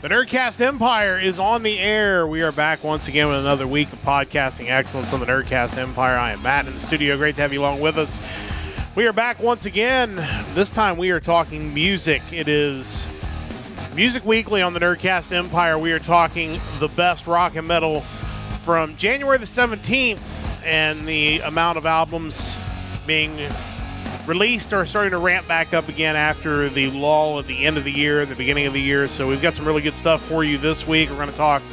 The Nerdcast Empire is on the air. We are back once again with another week of podcasting excellence on the Nerdcast Empire. I am Matt in the studio. Great to have you along with us. We are back once again. This time we are talking music. It is Music Weekly on the Nerdcast Empire. We are talking the best rock and metal from January the 17th, and the amount of albums being released are starting to ramp back up again after the lull at the end of the year, the beginning of the year. So we've got some really good stuff for you this week. We're going to talk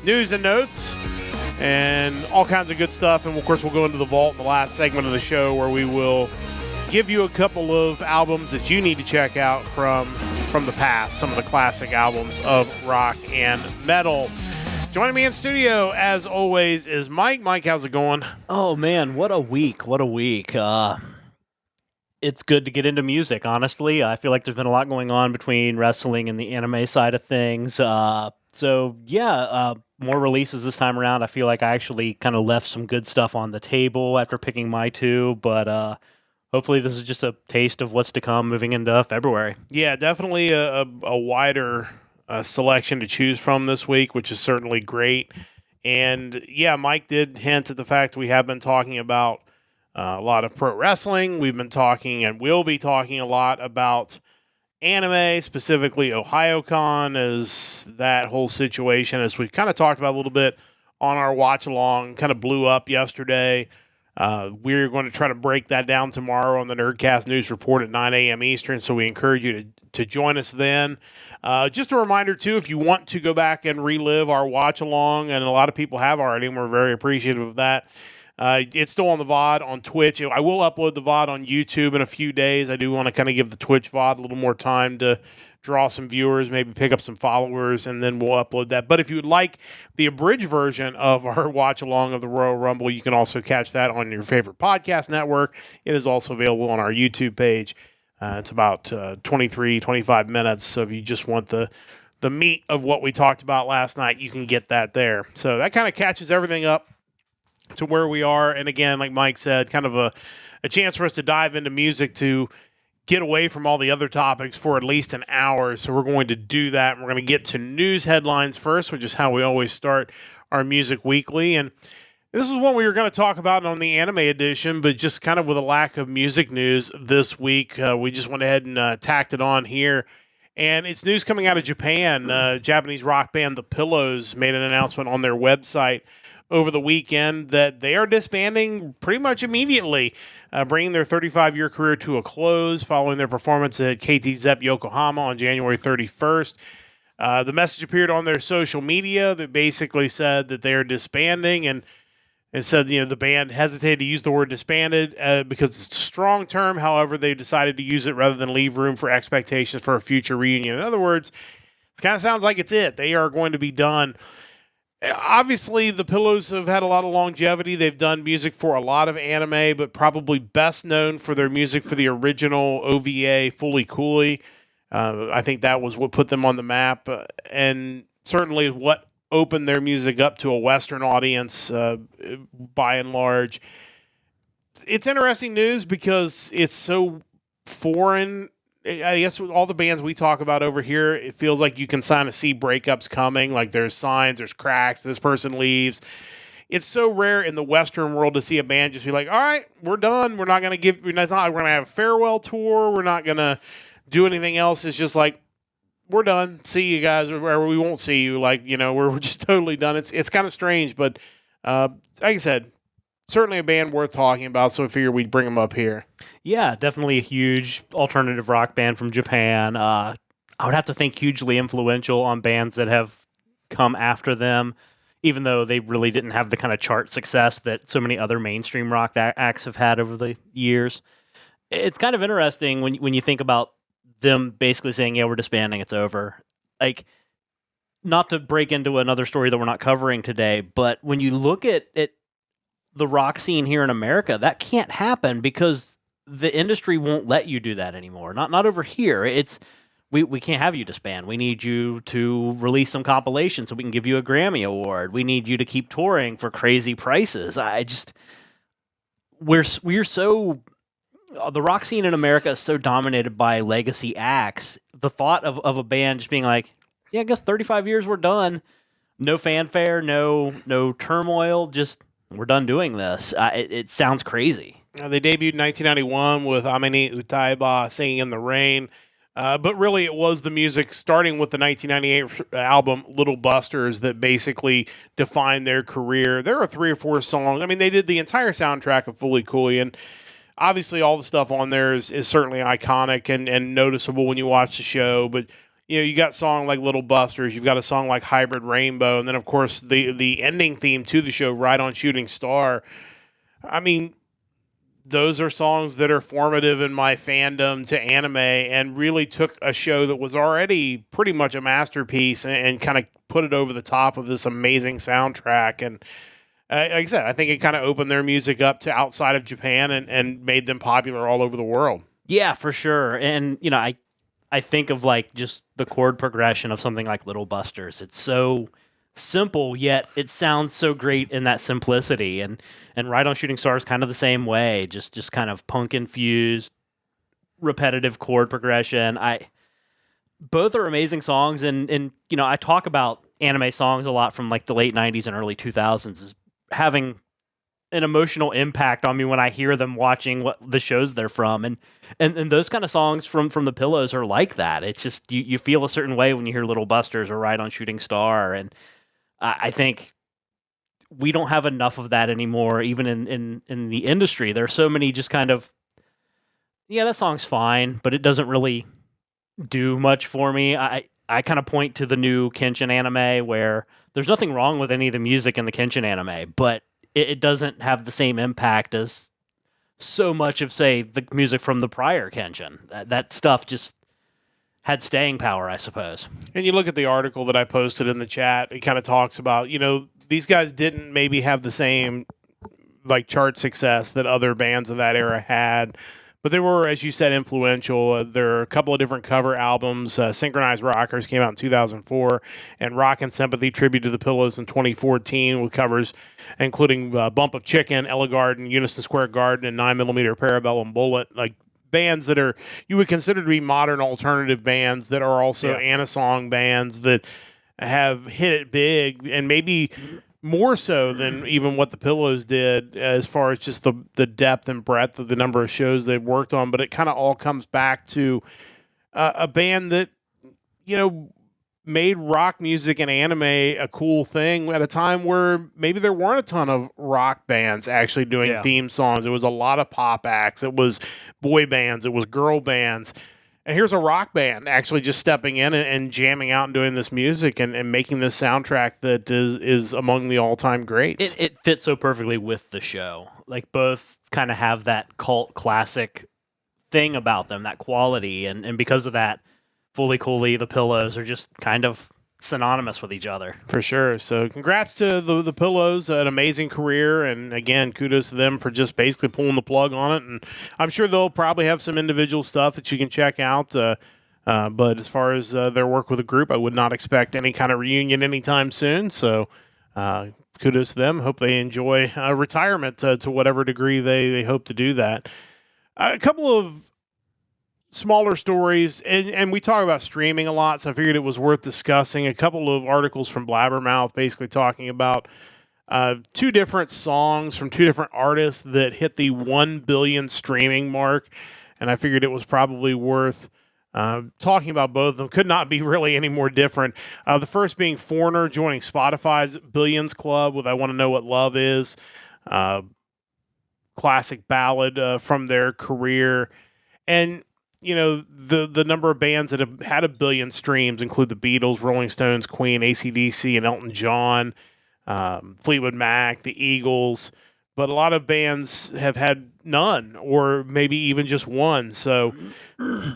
news and notes and all kinds of good stuff. And of course, we'll go into the vault in the last segment of the show, where we will give you a couple of albums that you need to check out from the past, some of the classic albums of rock and metal. Joining me in studio, as always, is Mike. Mike, how's it going? Oh, man, what a week. What a week. It's good to get into music, honestly. I feel like there's been a lot going on between wrestling and the anime side of things. More releases this time around. I feel like I actually kind of left some good stuff on the table after picking my two, but hopefully this is just a taste of what's to come moving into February. Yeah, definitely a wider selection to choose from this week, which is certainly great. And yeah, Mike did hint at the fact we have been talking about a lot of pro wrestling. We've been talking and will be talking a lot about anime, specifically OhioCon, as that whole situation, as we kind of talked about a little bit on our watch along, kind of blew up yesterday. We're going to try to break that down tomorrow on the Nerdcast News Report at 9 a.m. Eastern, so we encourage you to join us then. Just a reminder, too, if you want to go back and relive our watch along, and a lot of people have already, and we're very appreciative of that. It's still on the VOD on Twitch. I will upload the VOD on YouTube in a few days. I do want to kind of give the Twitch VOD a little more time to draw some viewers, maybe pick up some followers, and then we'll upload that. But if you would like the abridged version of our watch along of the Royal Rumble, you can also catch that on your favorite podcast network. It is also available on our YouTube page. It's about 23, 25 minutes. So if you just want the meat of what we talked about last night, you can get that there. So that kind of catches everything up to where we are. And again, like Mike said, kind of a chance for us to dive into music, to get away from all the other topics for at least an hour. So we're going to do that. And we're going to get to news headlines first, which is how we always start our Music Weekly. And this is one we were going to talk about on the anime edition, but just kind of with a lack of music news this week, we just went ahead and tacked it on here. And it's news coming out of Japan. Japanese rock band The Pillows made an announcement on their website over the weekend that they are disbanding pretty much immediately, bringing their 35-year career to a close following their performance at KT Zep Yokohama on January 31st. The message appeared on their social media that basically said that they are disbanding, and said, the band hesitated to use the word disbanded because it's a strong term. However, they decided to use it rather than leave room for expectations for a future reunion. In other words, it kind of sounds like it's it. They are going to be done. Obviously, the Pillows have had a lot of longevity. They've done music for a lot of anime, but probably best known for their music for the original OVA, Fully Cooley. I think that was what put them on the map, and certainly what opened their music up to a Western audience by and large. It's interesting news because it's so foreign. I guess with all the bands we talk about over here, it feels like you can kind of see breakups coming. Like there's signs, there's cracks, this person leaves. It's so rare in the Western world to see a band just be like, all right, we're done. We're not going to we're going to have a farewell tour. We're not going to do anything else. It's just like, we're done. See you guys, or we won't see you. Like, we're just totally done. It's kind of strange, but like I said, certainly a band worth talking about, so I figured we'd bring them up here. Yeah, definitely a huge alternative rock band from Japan. I would have to think hugely influential on bands that have come after them, even though they really didn't have the kind of chart success that so many other mainstream rock acts have had over the years. It's kind of interesting when you think about them basically saying, yeah, we're disbanding, it's over. Like, not to break into another story that we're not covering today, but when you look at the rock scene here in America, that can't happen because the industry won't let you do that anymore. Not over here. It's we can't have you disband. We need you to release some compilations so we can give you a Grammy award. We need you to keep touring for crazy prices. We're so the rock scene in America is so dominated by legacy acts. The thought of a band just being like, yeah, I guess 35 years we're done. No fanfare, no turmoil. Just we're done doing this. It sounds crazy. They debuted in 1991 with Amini Utaiba singing in the rain. But really, it was the music starting with the 1998 album Little Busters that basically defined their career. There are 3 or 4 songs. I mean, they did the entire soundtrack of Fully Cooley, and obviously all the stuff on there is certainly iconic and noticeable when you watch the show. But you got a song like Little Busters, you've got a song like Hybrid Rainbow, and then of course the ending theme to the show, Ride on Shooting Star. I mean, those are songs that are formative in my fandom to anime and really took a show that was already pretty much a masterpiece and kind of put it over the top of this amazing soundtrack. And like I said, I think it kind of opened their music up to outside of Japan and made them popular all over the world. Yeah, for sure. And, I think of like just the chord progression of something like Little Busters. It's so simple, yet it sounds so great in that simplicity. And Ride on Shooting Stars kind of the same way, just kind of punk infused, repetitive chord progression. Both are amazing songs, and I talk about anime songs a lot from like the late 90s and early 2000s as having an emotional impact on me when I hear them watching what the shows they're from. And those kind of songs from the Pillows are like that. It's just you feel a certain way when you hear Little Busters or Ride on Shooting Star. And I think we don't have enough of that anymore, even in the industry. There are so many just kind of, yeah, that song's fine, but it doesn't really do much for me. I kind of point to the new Kenshin anime where there's nothing wrong with any of the music in the Kenshin anime, but it doesn't have the same impact as so much of, say, the music from the prior Kenshin. That stuff just had staying power, I suppose. And you look at the article that I posted in the chat, it kind of talks about, these guys didn't maybe have the same like chart success that other bands of that era had, but they were, as you said, influential. There are a couple of different cover albums. Synchronized Rockers came out in 2004, and Rock and Sympathy Tribute to the Pillows in 2014 with covers including Bump of Chicken, Ella Garden, Unison Square Garden, and 9mm Parabellum Bullet. Like bands that are you would consider to be modern alternative bands that are also Anasong bands that have hit it big and maybe more so than even what the Pillows did as far as just the depth and breadth of the number of shows they've worked on. But it kind of all comes back to a band that, made rock music and anime a cool thing at a time where maybe there weren't a ton of rock bands actually doing theme songs. It was a lot of pop acts. It was boy bands. It was girl bands. And here's a rock band actually just stepping in and jamming out and doing this music and making this soundtrack that is among the all-time greats. It fits so perfectly with the show. Like both kind of have that cult classic thing about them, that quality. And because of that, Fully Cooley, the Pillows are just kind of synonymous with each other. For sure. So congrats to the Pillows, an amazing career, and again, kudos to them for just basically pulling the plug on it. And I'm sure they'll probably have some individual stuff that you can check out. But as far as their work with the group, I would not expect any kind of reunion anytime soon. So kudos to them. Hope they enjoy retirement to whatever degree they hope to do that. A couple of smaller stories, and we talk about streaming a lot, so I figured it was worth discussing. A couple of articles from Blabbermouth basically talking about 2 different songs from 2 different artists that hit the 1 billion streaming mark, and I figured it was probably worth talking about both of them. Could not be really any more different. The first being Foreigner joining Spotify's Billions Club with I Want to Know What Love Is, classic ballad from their career. And the number of bands that have had 1 billion streams include the Beatles, Rolling Stones, Queen, AC/DC, and Elton John, Fleetwood Mac, the Eagles. But a lot of bands have had none, or maybe even just one. So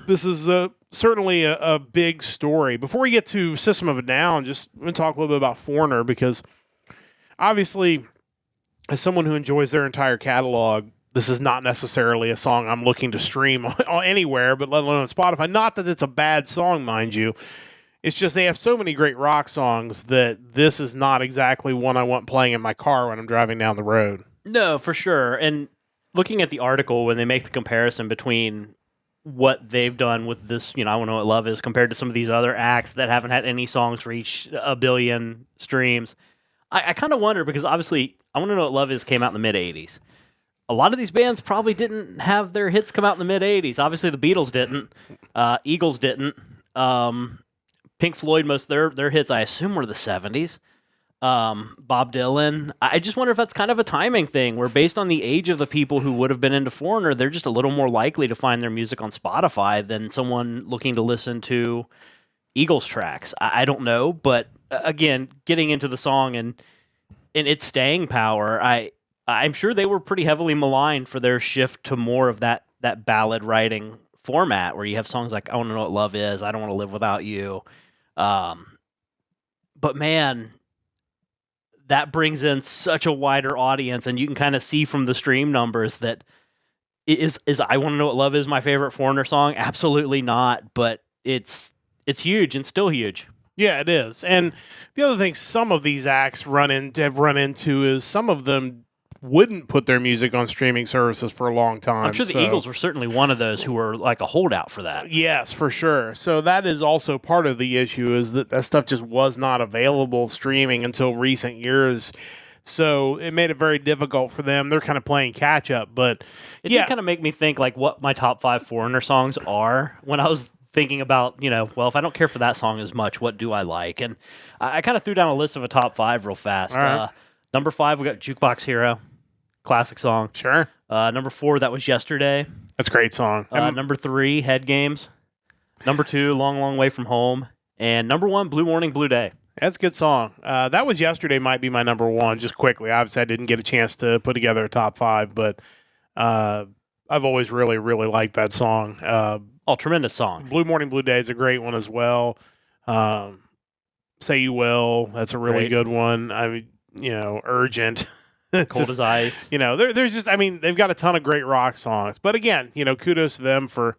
this is certainly a big story. Before we get to System of a Down, just I'm going to talk a little bit about Foreigner, because obviously, as someone who enjoys their entire catalog, this is not necessarily a song I'm looking to stream anywhere, but let alone on Spotify. Not that it's a bad song, mind you. It's just they have so many great rock songs that this is not exactly one I want playing in my car when I'm driving down the road. No, for sure. And looking at the article, when they make the comparison between what they've done with this, I Want to Know What Love Is, compared to some of these other acts that haven't had any songs reach 1 billion streams. I kind of wonder, because obviously I Want to Know What Love Is came out in the mid-'80s. A lot of these bands probably didn't have their hits come out in the mid-'80s. Obviously the Beatles didn't. Eagles didn't. Pink Floyd, most of their hits, I assume, were the 70s. Bob Dylan. I just wonder if that's kind of a timing thing, where based on the age of the people who would have been into Foreigner, they're just a little more likely to find their music on Spotify than someone looking to listen to Eagles tracks. I don't know, but again, getting into the song and its staying power, I'm sure they were pretty heavily maligned for their shift to more of that ballad writing format, where you have songs like I Want to Know What Love Is, I Don't Want to Live Without You. But man, that brings in such a wider audience, and you can kind of see from the stream numbers that is I Want to Know What Love Is my favorite Foreigner song? Absolutely not, but it's huge and still huge. Yeah, it is. And the other thing some of these acts have run into is some of them wouldn't put their music on streaming services for a long time. I'm sure the Eagles were certainly one of those who were like a holdout for that. Yes, for sure. So that is also part of the issue, is that stuff just was not available streaming until recent years. So it made it very difficult for them. They're kind of playing catch up, but it did kind of make me think like what my top 5 Foreigner songs are when I was thinking about, well, if I don't care for that song as much, what do I like? And I kind of threw down a list of a top 5 real fast. Right. Number 5, we got Jukebox Hero. Classic song. Sure. Number 4, That Was Yesterday. That's a great song. Number 3, Head Games. Number 2, Long, Long Way From Home. And number 1, Blue Morning, Blue Day. That's a good song. That Was Yesterday might be my number 1, just quickly. Obviously, I didn't get a chance to put together a top 5, but I've always really, really liked that song. Tremendous song. Blue Morning, Blue Day is a great one as well. Say You Will. That's a really good one. Urgent. Cold as Ice. There's just, they've got a ton of great rock songs. But again, kudos to them for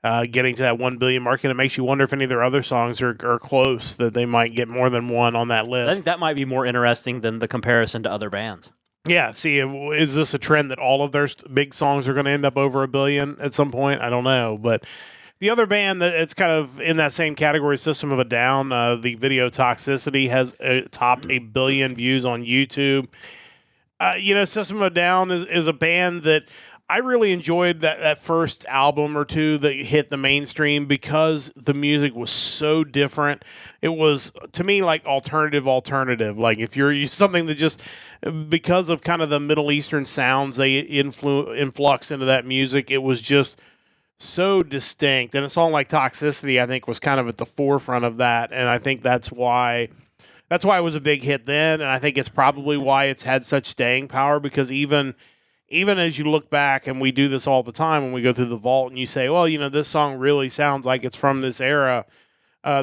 getting to that 1 billion mark. And it makes you wonder if any of their other songs are close, that they might get more than one on that list. I think that might be more interesting than the comparison to other bands. Yeah. See, is this a trend that all of their big songs are going to end up over 1 billion at some point? I don't know. But the other band that it's kind of in that same category, System of a Down, the video Toxicity has topped 1 billion views on YouTube. System of a Down is a band that I really enjoyed that first album or two that hit the mainstream, because the music was so different. It was, to me, like alternative. Like if you're something that just, because of kind of the Middle Eastern sounds they influx into that music, it was just so distinct. And a song like Toxicity, I think, was kind of at the forefront of that. And I think that's why it was a big hit then, and I think it's probably why it's had such staying power, because even as you look back, and we do this all the time when we go through the vault, and you say, well, this song really sounds like it's from this era.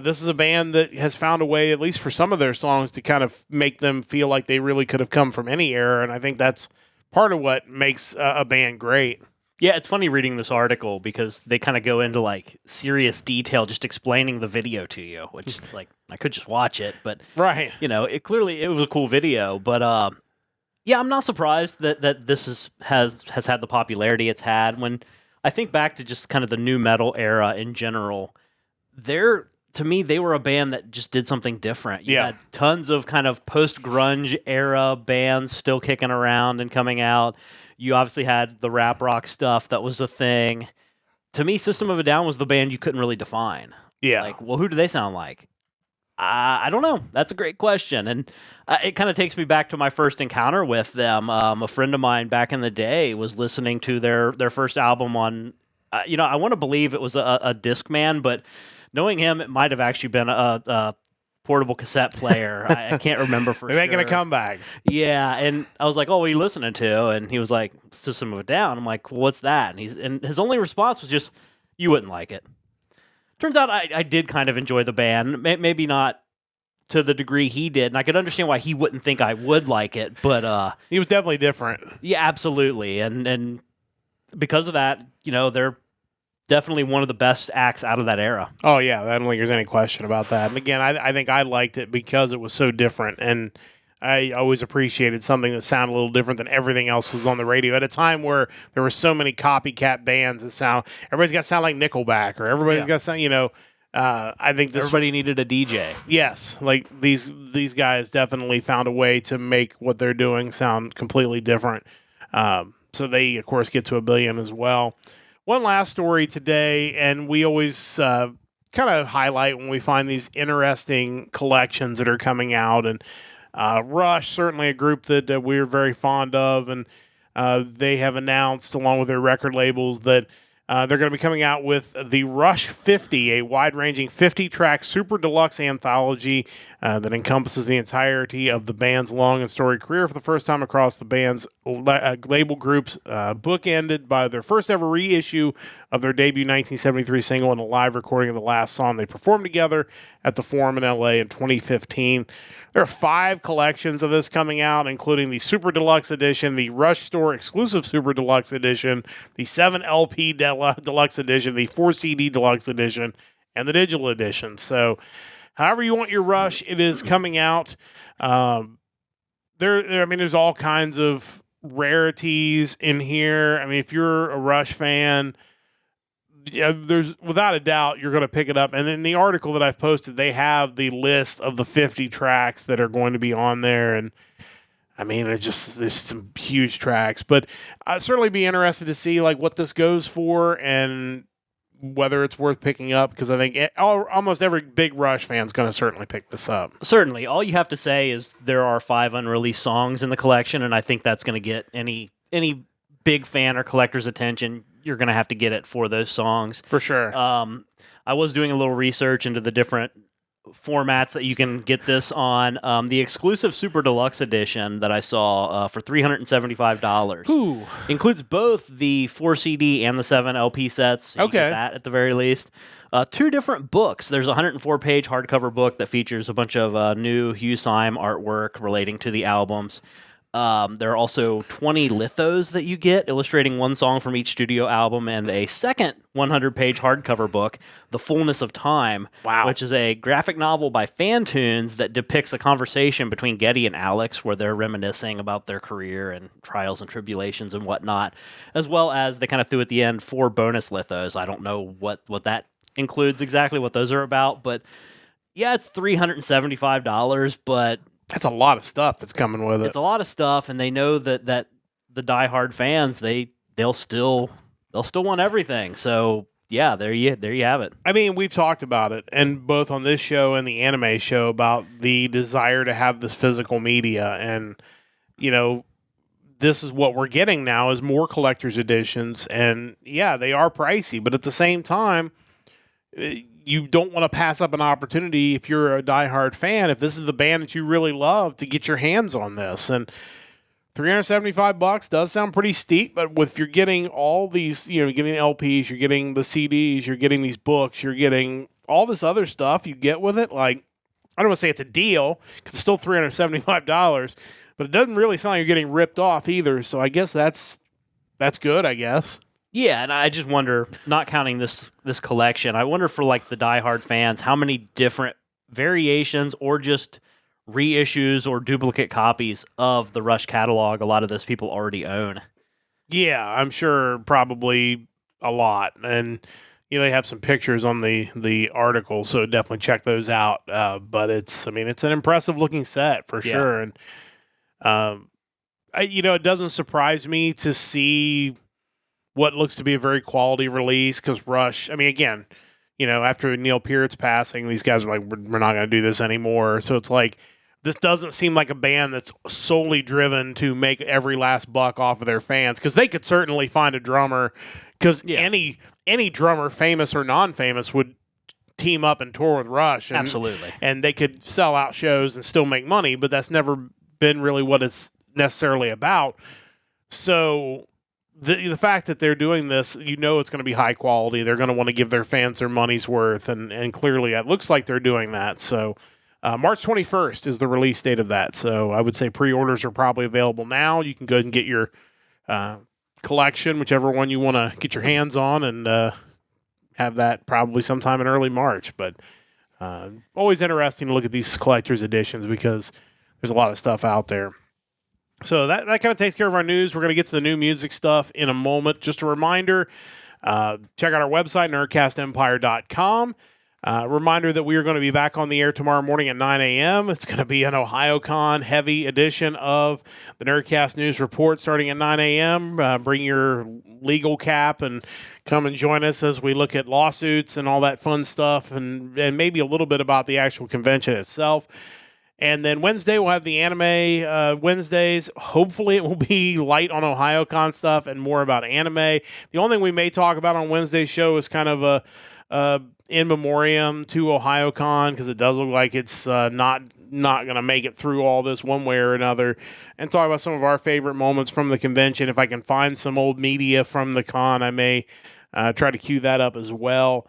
This is a band that has found a way, at least for some of their songs, to kind of make them feel like they really could have come from any era, and I think that's part of what makes a band great. Yeah, it's funny reading this article, because they kind of go into like serious detail just explaining the video to you, which is like, I could just watch it, but right. It clearly was a cool video, but yeah, I'm not surprised that this has had the popularity it's had. When I think back to just kind of the nu metal era in general, to me, they were a band that just did something different. You had tons of kind of post-grunge era bands still kicking around and coming out. You obviously had the rap rock stuff that was a thing. To me, System of a Down was the band you couldn't really define. Yeah. Like, well, who do they sound like? I don't know. That's a great question. And it kind of takes me back to my first encounter with them. A friend of mine back in the day was listening to their first album on, I want to believe it was a Discman, but knowing him, it might have actually been a portable cassette player. I can't remember for sure. They're making a comeback. Yeah, and I was like, "Oh, what are you listening to?" And he was like, "System of a Down." I'm like, well, "What's that?" And his only response was just, "You wouldn't like it." Turns out I did kind of enjoy the band, maybe not to the degree he did, and I could understand why he wouldn't think I would like it, but he was definitely different. Yeah, absolutely, and because of that, they're definitely one of the best acts out of that era. Oh, yeah. I don't think there's any question about that. And again, I think I liked it because it was so different. And I always appreciated something that sounded a little different than everything else was on the radio at a time where there were so many copycat bands that everybody's got to sound like Nickelback, or everybody's got to sound, I think everybody needed a DJ. Yes, like these guys definitely found a way to make what they're doing sound completely different. So they, of course, get to 1 billion as well. One last story today, and we always kind of highlight when we find these interesting collections that are coming out. And Rush, certainly a group that we're very fond of, and they have announced, along with their record labels, that they're going to be coming out with the Rush 50, a wide-ranging 50-track super deluxe anthology that encompasses the entirety of the band's long and storied career for the first time across the band's label groups, bookended by their first-ever reissue of their debut 1973 single and a live recording of the last song they performed together at the Forum in L.A. in 2015. There are 5 collections of this coming out, including the Super Deluxe Edition, the Rush Store Exclusive Super Deluxe Edition, the 7 LP Deluxe Edition, the 4 CD Deluxe Edition, and the Digital Edition. So, however you want your Rush, it is coming out. There's all kinds of rarities in here. I mean, if you're a Rush fan, there's without a doubt you're going to pick it up. And in the article that I've posted, they have the list of the 50 tracks that are going to be on there. And I mean, there's some huge tracks, but I'd certainly be interested to see like what this goes for and whether it's worth picking up, because I think almost every big Rush fan is going to certainly pick this up. Certainly. All you have to say is there are 5 unreleased songs in the collection, and I think that's going to get any big fan or collector's attention. You're going to have to get it for those songs. For sure. I was doing a little research into the different formats that you can get this on. The exclusive Super Deluxe Edition that I saw for $375 Ooh. includes both the 4 CD and the 7 LP sets. So you get that at the very least. 2 different books. There's a 104-page hardcover book that features a bunch of new Hugh Syme artwork relating to the albums. There are also 20 lithos that you get, illustrating one song from each studio album, and a second 100-page hardcover book, The Fullness of Time, which is a graphic novel by Fantunes that depicts a conversation between Geddy and Alex where they're reminiscing about their career and trials and tribulations and whatnot, as well as they kind of threw at the end 4 bonus lithos. I don't know what that includes exactly, what those are about, but yeah, it's $375, but that's a lot of stuff that's coming with it. It's a lot of stuff, and they know that the diehard fans they'll still want everything. So yeah, there you have it. I mean, we've talked about it, and both on this show and the anime show, about the desire to have this physical media, and this is what we're getting now is more collector's editions, and yeah, they are pricey, but at the same time, you don't want to pass up an opportunity if you're a diehard fan, if this is the band that you really love, to get your hands on this. And $375 does sound pretty steep, but if you're getting all these, you're getting LPs, you're getting the CDs, you're getting these books, you're getting all this other stuff you get with it, like, I don't want to say it's a deal, because it's still $375, but it doesn't really sound like you're getting ripped off either, so I guess that's good, I guess. Yeah, and I just wonder, not counting this collection, I wonder for like the diehard fans, how many different variations or just reissues or duplicate copies of the Rush catalog a lot of those people already own. Yeah, I'm sure probably a lot. And they have some pictures on the article, so definitely check those out. But it's an impressive looking set for sure. And it doesn't surprise me to see what looks to be a very quality release, because Rush, again, after Neil Peart's passing, these guys are like, we're not going to do this anymore. So it's like, this doesn't seem like a band that's solely driven to make every last buck off of their fans, because they could certainly find a drummer, because any drummer, famous or non-famous, would team up and tour with Rush. And, absolutely. And they could sell out shows and still make money, but that's never been really what it's necessarily about. So the fact that they're doing this, it's going to be high quality. They're going to want to give their fans their money's worth, and clearly it looks like they're doing that. So March 21st is the release date of that. So I would say pre-orders are probably available now. You can go ahead and get your collection, whichever one you want to get your hands on, and have that probably sometime in early March. But always interesting to look at these collector's editions, because there's a lot of stuff out there. So that kind of takes care of our news. We're going to get to the new music stuff in a moment. Just a reminder, check out our website, nerdcastempire.com. Reminder that we are going to be back on the air tomorrow morning at 9 a.m. It's going to be an OhioCon heavy edition of the Nerdcast News Report starting at 9 a.m. Bring your legal cap and come and join us as we look at lawsuits and all that fun stuff and maybe a little bit about the actual convention itself. And then Wednesday, we'll have the anime Wednesdays. Hopefully, it will be light on OhioCon stuff and more about anime. The only thing we may talk about on Wednesday's show is kind of a in memoriam to OhioCon, because it does look like it's not going to make it through all this one way or another, and talk about some of our favorite moments from the convention. If I can find some old media from the con, I may try to cue that up as well.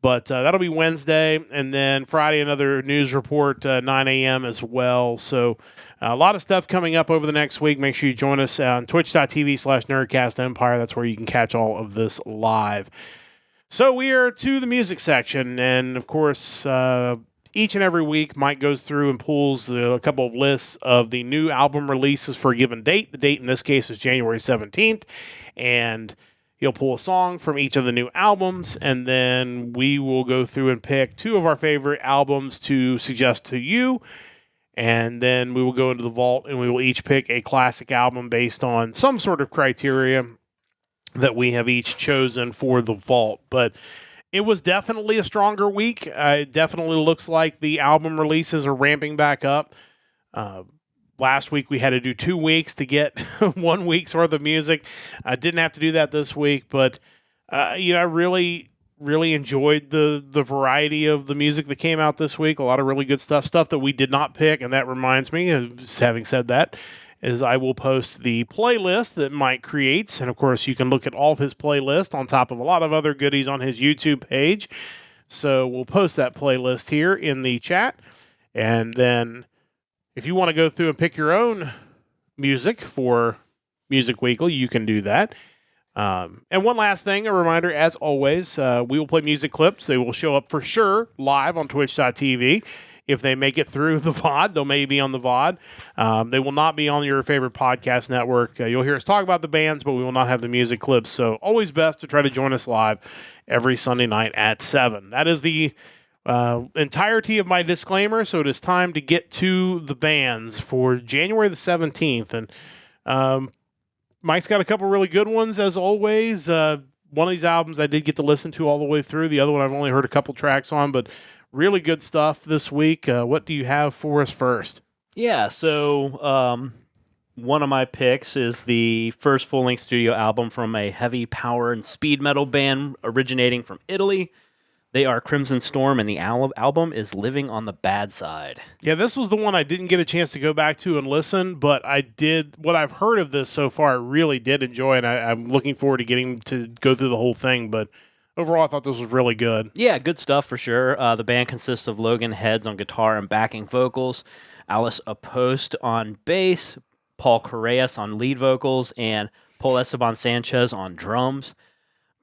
But that'll be Wednesday, and then Friday, another news report, 9 a.m. as well. So a lot of stuff coming up over the next week. Make sure you join us on twitch.tv/NerdcastEmpire. That's where you can catch all of this live. So we are to the music section, and of course, each and every week, Mike goes through and pulls a couple of lists of the new album releases for a given date. The date in this case is January 17th, and he'll pull a song from each of the new albums, and then we will go through and pick two of our favorite albums to suggest to you, and then we will go into the vault, and we will each pick a classic album based on some sort of criteria that we have each chosen for the vault. But it was definitely a stronger week. It definitely looks like the album releases are ramping back up. Last week we had to do 2 weeks to get 1 week's worth of music. I didn't have to do that this week, but I really enjoyed the variety of the music that came out this week. A lot of really good stuff that we did not pick, and that reminds me, having said that, is I will post the playlist that Mike creates. And of course, you can look at all of his playlist on top of a lot of other goodies on his YouTube page. So we'll post that playlist here in the chat. And then if you want to go through and pick your own music for Music Weekly, you can do that. And one last thing, a reminder, as always, we will play music clips. They will show up for sure live on twitch.tv. If they make it through the VOD, they'll maybe be on the VOD. They will not be on your favorite podcast network. You'll hear us talk about the bands, but we will not have the music clips. So always best to try to join us live every Sunday night at 7. That is the entirety of my disclaimer. So it is time to get to the bands for January the 17th. And Mike's got a couple really good ones, as always. One of these albums I did get to listen to all the way through. The other one I've only heard a couple tracks on, but really good stuff this week. What do you have for us first? Yeah, so one of my picks is the first full-length studio album from a heavy power and speed metal band originating from Italy. They are Crimson Storm, and the album is Living on the Bad Side. Yeah, this was the one I didn't get a chance to go back to and listen, but I did. What I've heard of this so far, I really did enjoy, and I'm looking forward to getting to go through the whole thing, but overall, I thought this was really good. Yeah, good stuff for sure. The band consists of Logan Heads on guitar and backing vocals, Alice Apost on bass, Paul Correas on lead vocals, and Paul Esteban Sanchez on drums.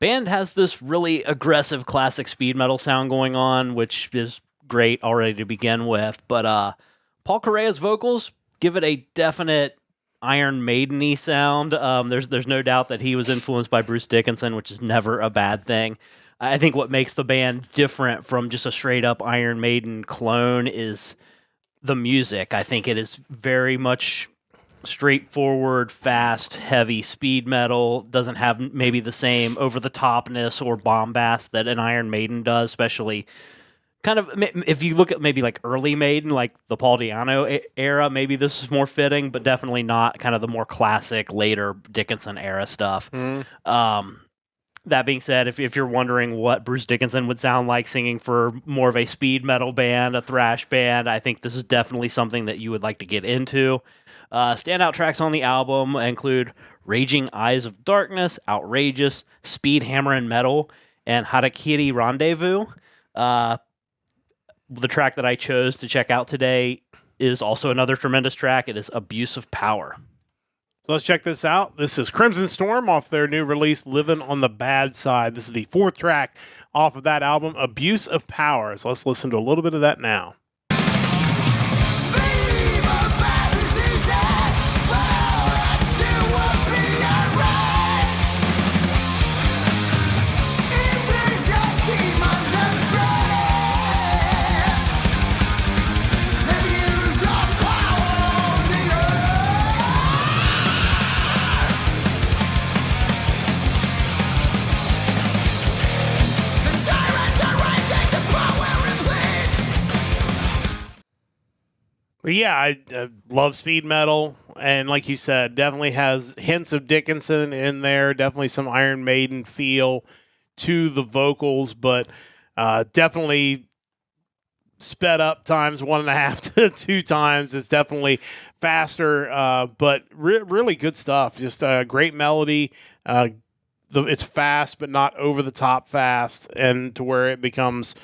Band has this really aggressive classic speed metal sound going on, which is great already to begin with. But Paul Correa's vocals give it a definite Iron Maiden-y sound. There's no doubt that he was influenced by Bruce Dickinson, which is never a bad thing. I think what makes the band different from just a straight-up Iron Maiden clone is the music. I think it is very much straightforward, fast, heavy speed metal. Doesn't have maybe the same over-the-topness or bombast that an Iron Maiden does, especially kind of, if you look at maybe like early Maiden, like the Paul Di'Anno era, maybe this is more fitting, but definitely not kind of the more classic later Dickinson era stuff. That being said, if you're wondering what Bruce Dickinson would sound like singing for more of a speed metal band, a thrash band, I think this is definitely something that you would like to get into. Standout tracks on the album include Raging Eyes of Darkness, Outrageous, Speed Hammer and Metal, and Harakiri Rendezvous. The track that I chose to check out today is also another tremendous track. It is Abuse of Power. So let's check this out. This is Crimson Storm off their new release, Living on the Bad Side. This is the 4th track off of that album, Abuse of Power. So let's listen to a little bit of that now. Viva But yeah, I love speed metal, and like you said, definitely has hints of Dickinson in there. Definitely some Iron Maiden feel to the vocals, but definitely sped up times 1.5 to 2 times. It's definitely faster, but really good stuff. Just a great melody. It's fast, but not over the top fast, and to where it becomes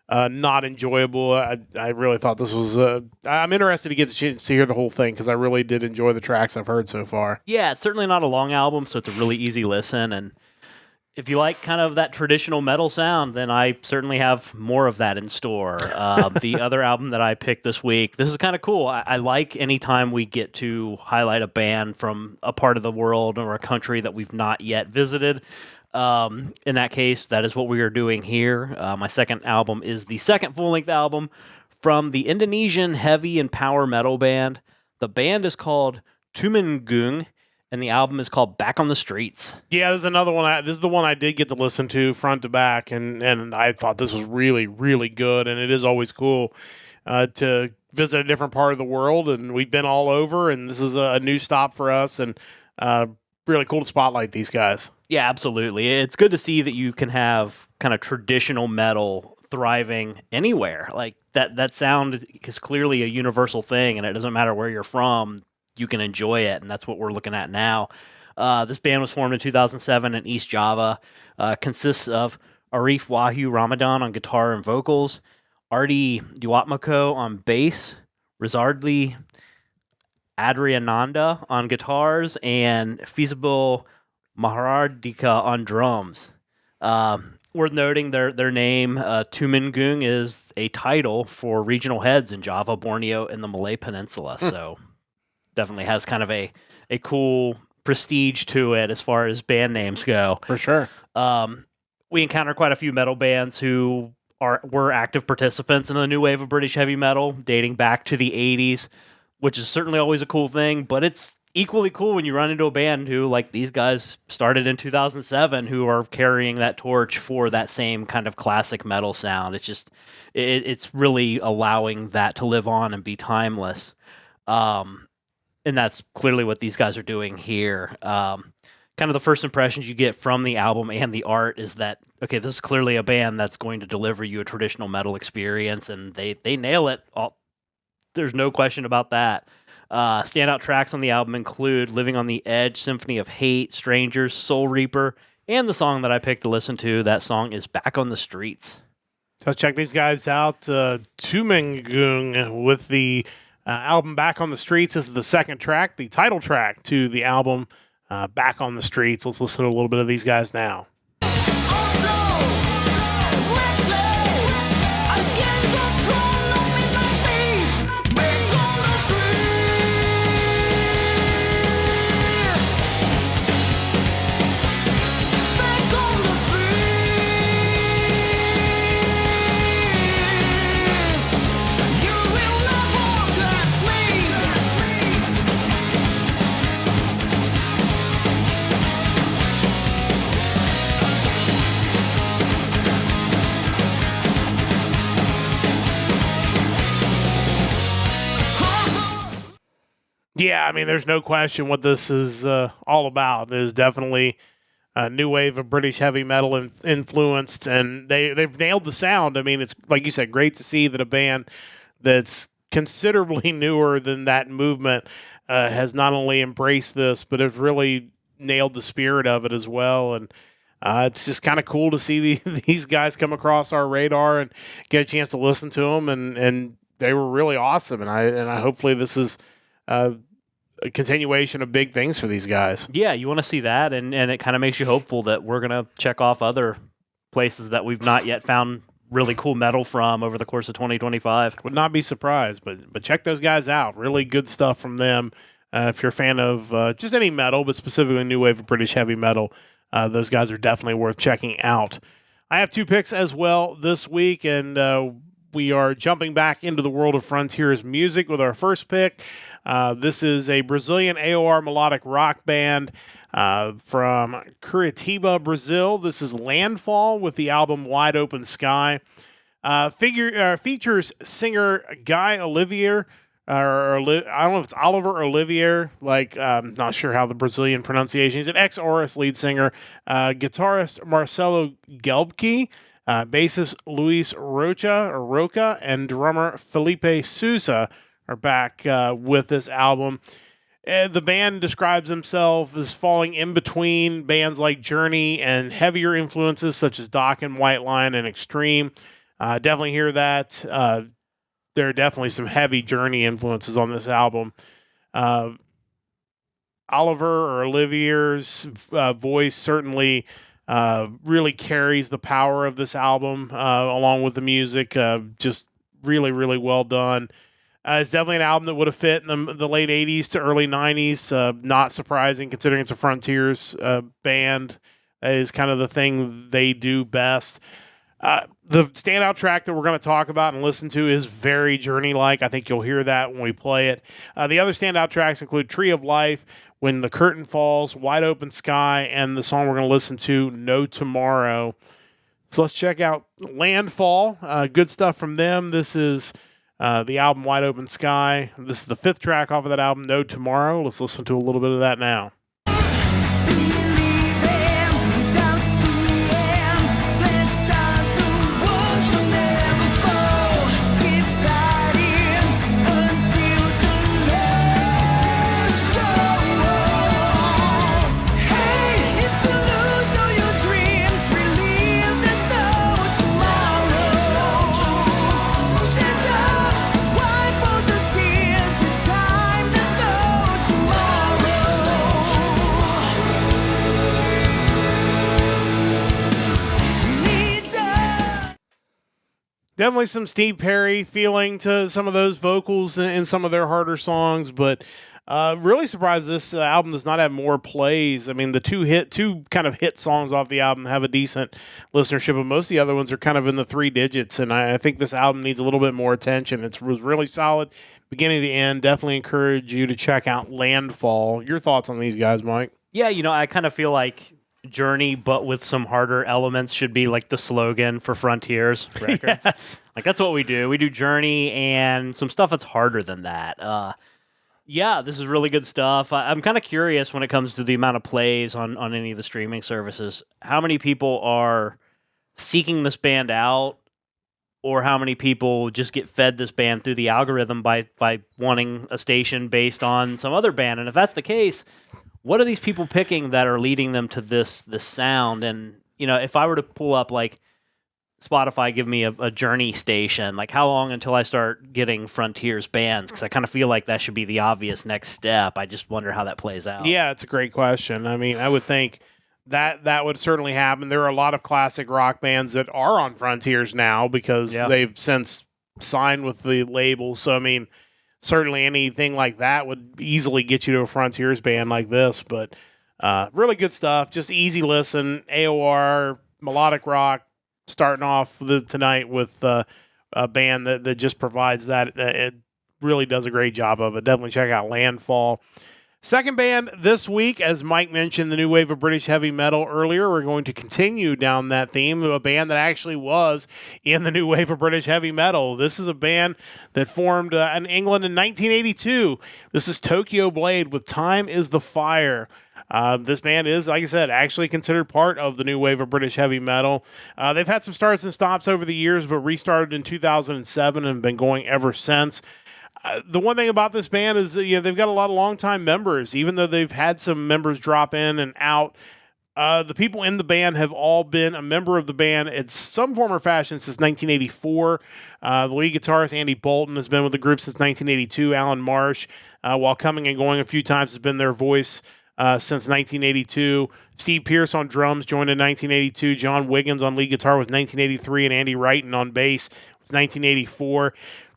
not enjoyable. I really thought this was. I'm interested to get the chance to hear the whole thing because I really did enjoy the tracks I've heard so far. Yeah, it's certainly not a long album, so it's a really easy listen. And if you like kind of that traditional metal sound, then I certainly have more of that in store. The other album that I picked this week, this is kind of cool. I like anytime we get to highlight a band from a part of the world or a country that we've not yet visited. In that case, that is what we are doing here. My second album is the second full-length album from the Indonesian heavy and power metal band. The band is called Tumenggung, and the album is called Back on the Streets. Yeah, this is another one. This is the one I did get to listen to front to back, and I thought this was really, really good. And it is always cool to visit a different part of the world, and we've been all over, and this is a new stop for us, and really cool to spotlight these guys. Yeah, absolutely. It's good to see that you can have kind of traditional metal thriving anywhere. Like that sound is clearly a universal thing, and it doesn't matter where you're from. You can enjoy it, and that's what we're looking at now. This band was formed in 2007 in East Java. Consists of Arif Wahyu Ramadan on guitar and vocals, Ardi Duatmoko on bass, Rizardli Adriananda on guitars, and Feasible Mahardika on drums. Worth noting their name, Tumenggung, is a title for regional heads in Java, Borneo, and the Malay Peninsula. So definitely has kind of a cool prestige to it as far as band names go. For sure. We encounter quite a few metal bands who were active participants in the new wave of British heavy metal dating back to the 80s, which is certainly always a cool thing, but it's equally cool when you run into a band who, like these guys, started in 2007, who are carrying that torch for that same kind of classic metal sound. It's just, it's really allowing that to live on and be timeless. And that's clearly what these guys are doing here. Kind of the first impressions you get from the album and the art is that, okay, this is clearly a band that's going to deliver you a traditional metal experience, and they nail it. There's no question about that. Standout tracks on the album include Living on the Edge, Symphony of Hate, Strangers, Soul Reaper, and the song that I picked to listen to. That song is Back on the Streets. So check these guys out. Tumenggung with the album Back on the Streets. This is the second track, the title track to the album Back on the Streets. Let's listen to a little bit of these guys now. Yeah, I mean, there's no question what this is all about. It is definitely a new wave of British heavy metal influenced, and they've nailed the sound. I mean, it's like you said, great to see that a band that's considerably newer than that movement has not only embraced this, but have really nailed the spirit of it as well. And it's just kind of cool to see these guys come across our radar and get a chance to listen to them, and they were really awesome. And I hopefully this is a continuation of big things for these guys. Yeah, you want to see that, and it kind of makes you hopeful that we're going to check off other places that we've not yet found really cool metal from over the course of 2025. Would not be surprised, but check those guys out. Really good stuff from them. If you're a fan of just any metal, but specifically new wave of British heavy metal, those guys are definitely worth checking out. I have two picks as well this week, and we are jumping back into the world of Frontiers music with our first pick. This is a Brazilian AOR melodic rock band from Curitiba, Brazil. This is Landfall with the album Wide Open Sky. Features singer Guy Olivier, I don't know if it's Oliver or Olivier. Like, not sure how the Brazilian pronunciation is. An ex-Oris lead singer, guitarist Marcelo Gelbke, bassist Luis Roca, and drummer Felipe Sousa are back with this album. The band describes themselves as falling in between bands like Journey and heavier influences such as Doc and White Line and Extreme. Definitely hear that. There are definitely some heavy Journey influences on this album. Oliver or Olivier's voice certainly really carries the power of this album along with the music. Just really, really well done. It's definitely an album that would have fit in the late 80s to early 90s. Not surprising considering it's a Frontiers band. That is kind of the thing they do best. The standout track that we're going to talk about and listen to is very Journey-like. I think you'll hear that when we play it. The other standout tracks include Tree of Life, When the Curtain Falls, Wide Open Sky, and the song we're going to listen to, No Tomorrow. So let's check out Landfall. Good stuff from them. This is the album Wide Open Sky. This is the fifth track off of that album, No Tomorrow. Let's listen to a little bit of that now. Definitely some Steve Perry feeling to some of those vocals in some of their harder songs, but really surprised this album does not have more plays. I mean, the two kind of hit songs off the album have a decent listenership, but most of the other ones are kind of in the 3 digits, and I think this album needs a little bit more attention. It was really solid beginning to end. Definitely encourage you to check out Landfall. Your thoughts on these guys, Mike? Yeah, I kind of feel like Journey, but with some harder elements, should be like the slogan for Frontiers Records. Yes. Like, that's what we do. We do Journey and some stuff that's harder than that. Yeah, this is really good stuff. I'm kind of curious when it comes to the amount of plays on any of the streaming services. How many people are seeking this band out, or how many people just get fed this band through the algorithm by wanting a station based on some other band? And if that's the case, what are these people picking that are leading them to this sound? And, if I were to pull up, like, Spotify, give me a Journey station, like, how long until I start getting Frontiers bands? Because I kind of feel like that should be the obvious next step. I just wonder how that plays out. Yeah, it's a great question. I mean, I would think that would certainly happen. There are a lot of classic rock bands that are on Frontiers now because they've since signed with the label. So, I mean, certainly anything like that would easily get you to a Frontiers band like this, but really good stuff. Just easy listen. AOR, melodic rock, starting off tonight with a band that just provides that. It really does a great job of it. Definitely check out Landfall. Second band this week, as Mike mentioned, the new wave of British heavy metal earlier. We're going to continue down that theme of a band that actually was in the new wave of British heavy metal. This is a band that formed in England in 1982. This is Tokyo Blade with Time is the Fire. This band is, like I said, actually considered part of the new wave of British heavy metal. They've had some starts and stops over the years, but restarted in 2007 and been going ever since. The one thing about this band is they've got a lot of longtime members, even though they've had some members drop in and out. The people in the band have all been a member of the band in some form or fashion since 1984. The lead guitarist, Andy Bolton, has been with the group since 1982. Alan Marsh, while coming and going a few times, has been their voice since 1982. Steve Pierce on drums joined in 1982. John Wiggins on lead guitar was 1983, and Andy Wrighton on bass was 1984.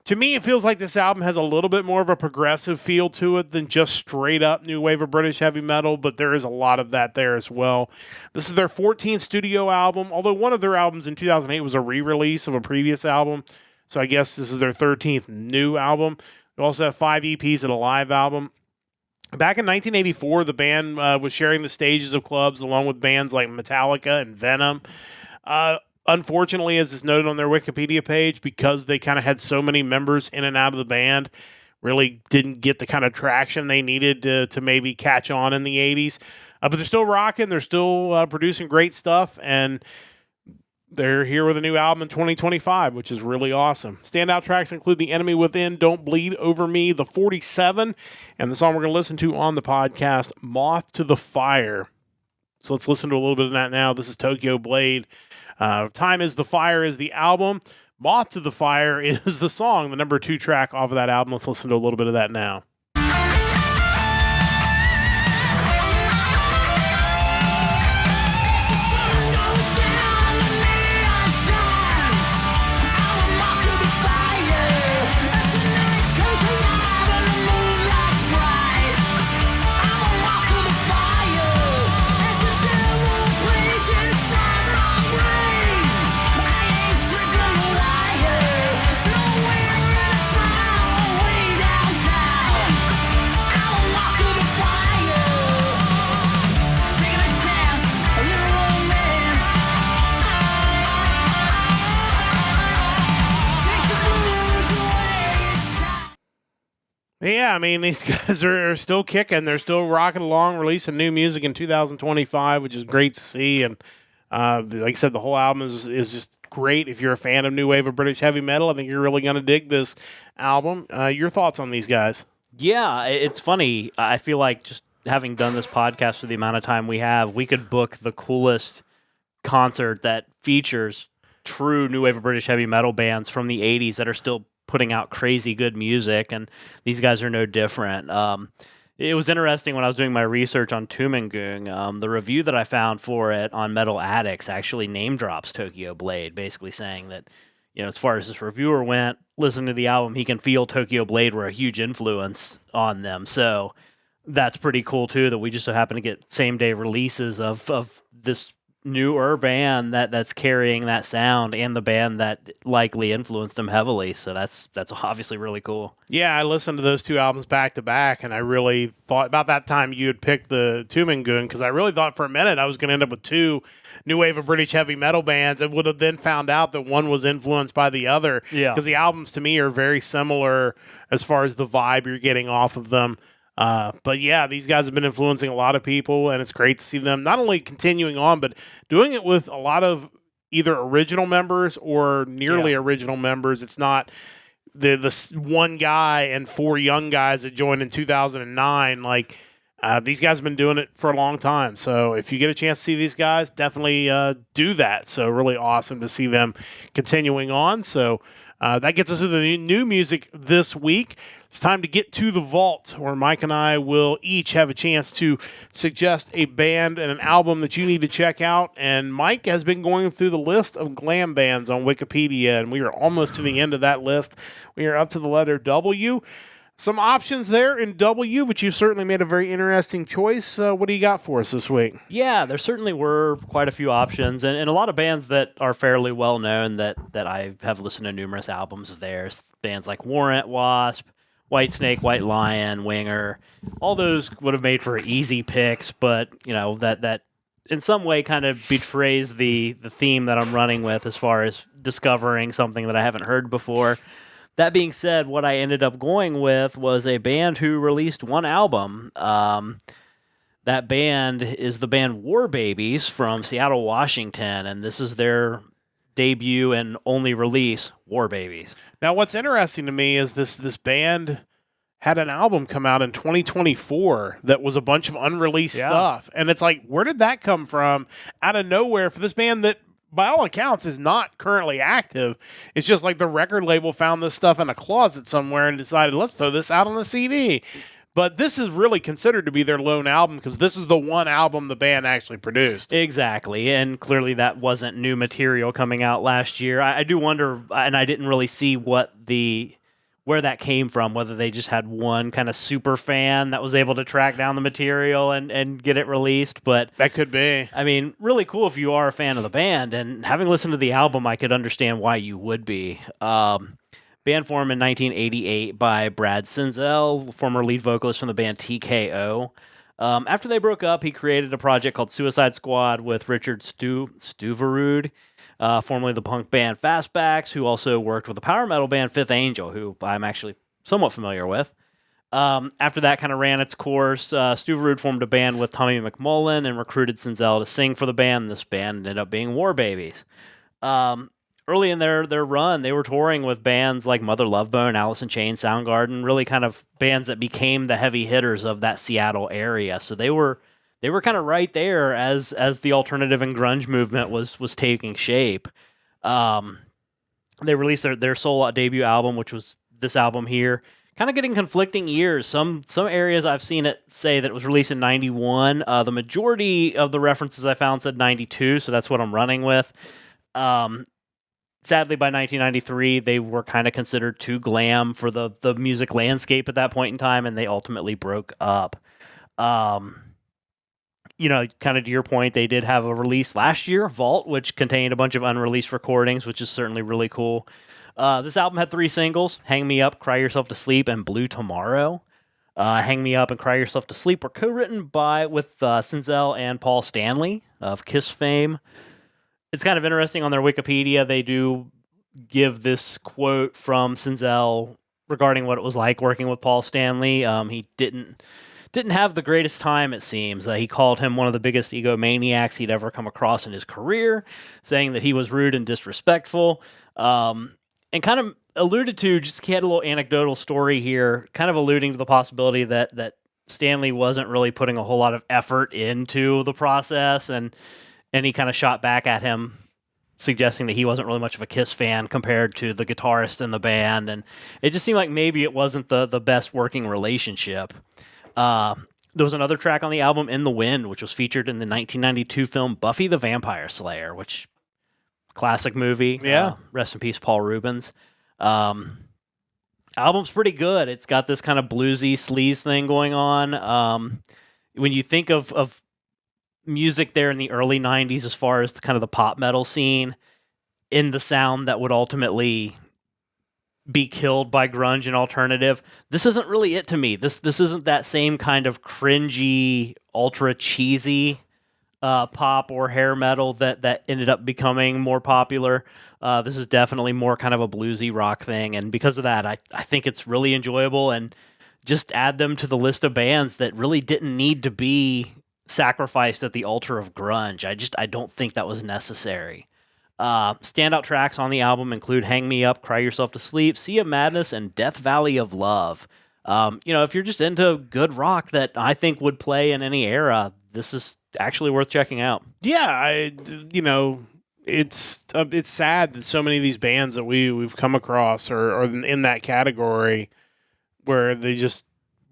To me, it feels like this album has a little bit more of a progressive feel to it than just straight up new wave of British heavy metal, but there is a lot of that there as well. This is their 14th studio album, although one of their albums in 2008 was a re-release of a previous album, so I guess this is their 13th new album. They also have 5 EPs and a live album. Back in 1984, the band was sharing the stages of clubs along with bands like Metallica and Venom. Unfortunately, as is noted on their Wikipedia page, because they kind of had so many members in and out of the band, really didn't get the kind of traction they needed to maybe catch on in the 80s. But they're still rocking. They're still producing great stuff. And they're here with a new album in 2025, which is really awesome. Standout tracks include The Enemy Within, Don't Bleed Over Me, The 47, and the song we're going to listen to on the podcast, Moth to the Fire. So let's listen to a little bit of that now. This is Tokyo Blade. Time is the Fire is the album. Moth to the Fire is the song, the number 2 track off of that album. Let's listen to a little bit of that now. Yeah, I mean, these guys are still kicking. They're still rocking along, releasing new music in 2025, which is great to see. And like I said, the whole album is just great. If you're a fan of new wave of British heavy metal, I think you're really going to dig this album. Your thoughts on these guys? Yeah, it's funny. I feel like just having done this podcast for the amount of time we have, we could book the coolest concert that features true new wave of British heavy metal bands from the 80s that are still putting out crazy good music, and these guys are no different. It was interesting when I was doing my research on Tumenggung. The review that I found for it on Metal Addicts actually name drops Tokyo Blade, basically saying that, as far as this reviewer went, listening to the album, he can feel Tokyo Blade were a huge influence on them. So that's pretty cool too, that we just so happen to get same day releases of this newer band that's carrying that sound and the band that likely influenced them heavily. So that's obviously really cool. Yeah, I listened to those 2 albums back to back, and I really thought about that time you had picked the Tumenggung, because I really thought for a minute I was going to end up with 2 new wave of British heavy metal bands, and would have then found out that one was influenced by the other. Yeah, because the albums to me are very similar as far as the vibe you're getting off of them. But yeah, these guys have been influencing a lot of people, and it's great to see them not only continuing on, but doing it with a lot of either original members or nearly original members. It's not the one guy and 4 young guys that joined in 2009. Like, these guys have been doing it for a long time. So if you get a chance to see these guys, definitely do that. So really awesome to see them continuing on. So that gets us to the new music this week. It's time to get to the vault, where Mike and I will each have a chance to suggest a band and an album that you need to check out. And Mike has been going through the list of glam bands on Wikipedia, and we are almost to the end of that list. We are up to the letter W. Some options there in W, but you certainly made a very interesting choice. What do you got for us this week? Yeah, there certainly were quite a few options, and a lot of bands that are fairly well known that I have listened to numerous albums of theirs. Bands like Warrant, Wasp, Whitesnake, White Lion, Winger. All those would have made for easy picks, but that in some way kind of betrays the theme that I'm running with as far as discovering something that I haven't heard before. That being said, what I ended up going with was a band who released one album. That band is the band War Babies from Seattle, Washington, and this is their debut and only release, War Babies. Now, what's interesting to me is this band had an album come out in 2024 that was a bunch of unreleased stuff. And it's like, where did that come from out of nowhere for this band that, by all accounts, is not currently active? It's just like the record label found this stuff in a closet somewhere and decided, let's throw this out on a CD. But this is really considered to be their lone album, because this is the one album the band actually produced. Exactly, and clearly that wasn't new material coming out last year. I do wonder, and I didn't really see where that came from, whether they just had one kind of super fan that was able to track down the material and get it released. But that could be. I mean, really cool if you are a fan of the band, and having listened to the album, I could understand why you would be. Band formed in 1988 by Brad Sinzel, former lead vocalist from the band TKO. After they broke up, he created a project called Suicide Squad with Richard Stuverud, formerly the punk band Fastbacks, who also worked with the power metal band Fifth Angel, who I'm actually somewhat familiar with. After that kind of ran its course, Stuverud formed a band with Tommy McMullen and recruited Sinzel to sing for the band. This band ended up being War Babies. Early in their run, they were touring with bands like Mother Love Bone, Alice in Chains, Soundgarden, really kind of bands that became the heavy hitters of that Seattle area. So they were kind of right there as the alternative and grunge movement was taking shape. They released their solo debut album, which was this album here. Kind of getting conflicting years. Some areas I've seen it say that it was released in 91. The majority of the references I found said 92, so that's what I'm running with. Sadly, by 1993, they were kind of considered too glam for the music landscape at that point in time, and they ultimately broke up. Kind of to your point, they did have a release last year, Vault, which contained a bunch of unreleased recordings, which is certainly really cool. This album had 3 singles: Hang Me Up, Cry Yourself to Sleep, and Blue Tomorrow. Hang Me Up and Cry Yourself to Sleep were co-written with Sinzel and Paul Stanley of Kiss fame. It's kind of interesting on their Wikipedia. They do give this quote from Sinzel regarding what it was like working with Paul Stanley. He didn't have the greatest time, it seems. He called him one of the biggest egomaniacs he'd ever come across in his career, saying that he was rude and disrespectful. And kind of alluded to, just he had a little anecdotal story here, kind of alluding to the possibility that Stanley wasn't really putting a whole lot of effort into the process, and he kind of shot back at him, suggesting that he wasn't really much of a Kiss fan compared to the guitarist in the band, and it just seemed like maybe it wasn't the best working relationship. There was another track on the album, In the Wind, which was featured in the 1992 film Buffy the Vampire Slayer, which... classic movie. Yeah. Rest in peace, Paul Rubens. Album's pretty good. It's got this kind of bluesy sleaze thing going on. When you think of music there in the early 90s, as far as kind of the pop metal scene, in the sound that would ultimately be killed by grunge and alternative, this isn't really it to me. This isn't that same kind of cringy, ultra cheesy pop or hair metal that ended up becoming more popular. This is definitely more kind of a bluesy rock thing, and because of that, I think it's really enjoyable, and just add them to the list of bands that really didn't need to be sacrificed at the altar of grunge. I don't think that was necessary. Standout tracks on the album include Hang Me Up, Cry Yourself to Sleep, Sea of Madness, and Death Valley of Love. If you're just into good rock that I think would play in any era, this is actually worth checking out. Yeah, it's sad that so many of these bands that we've come across are in that category where they just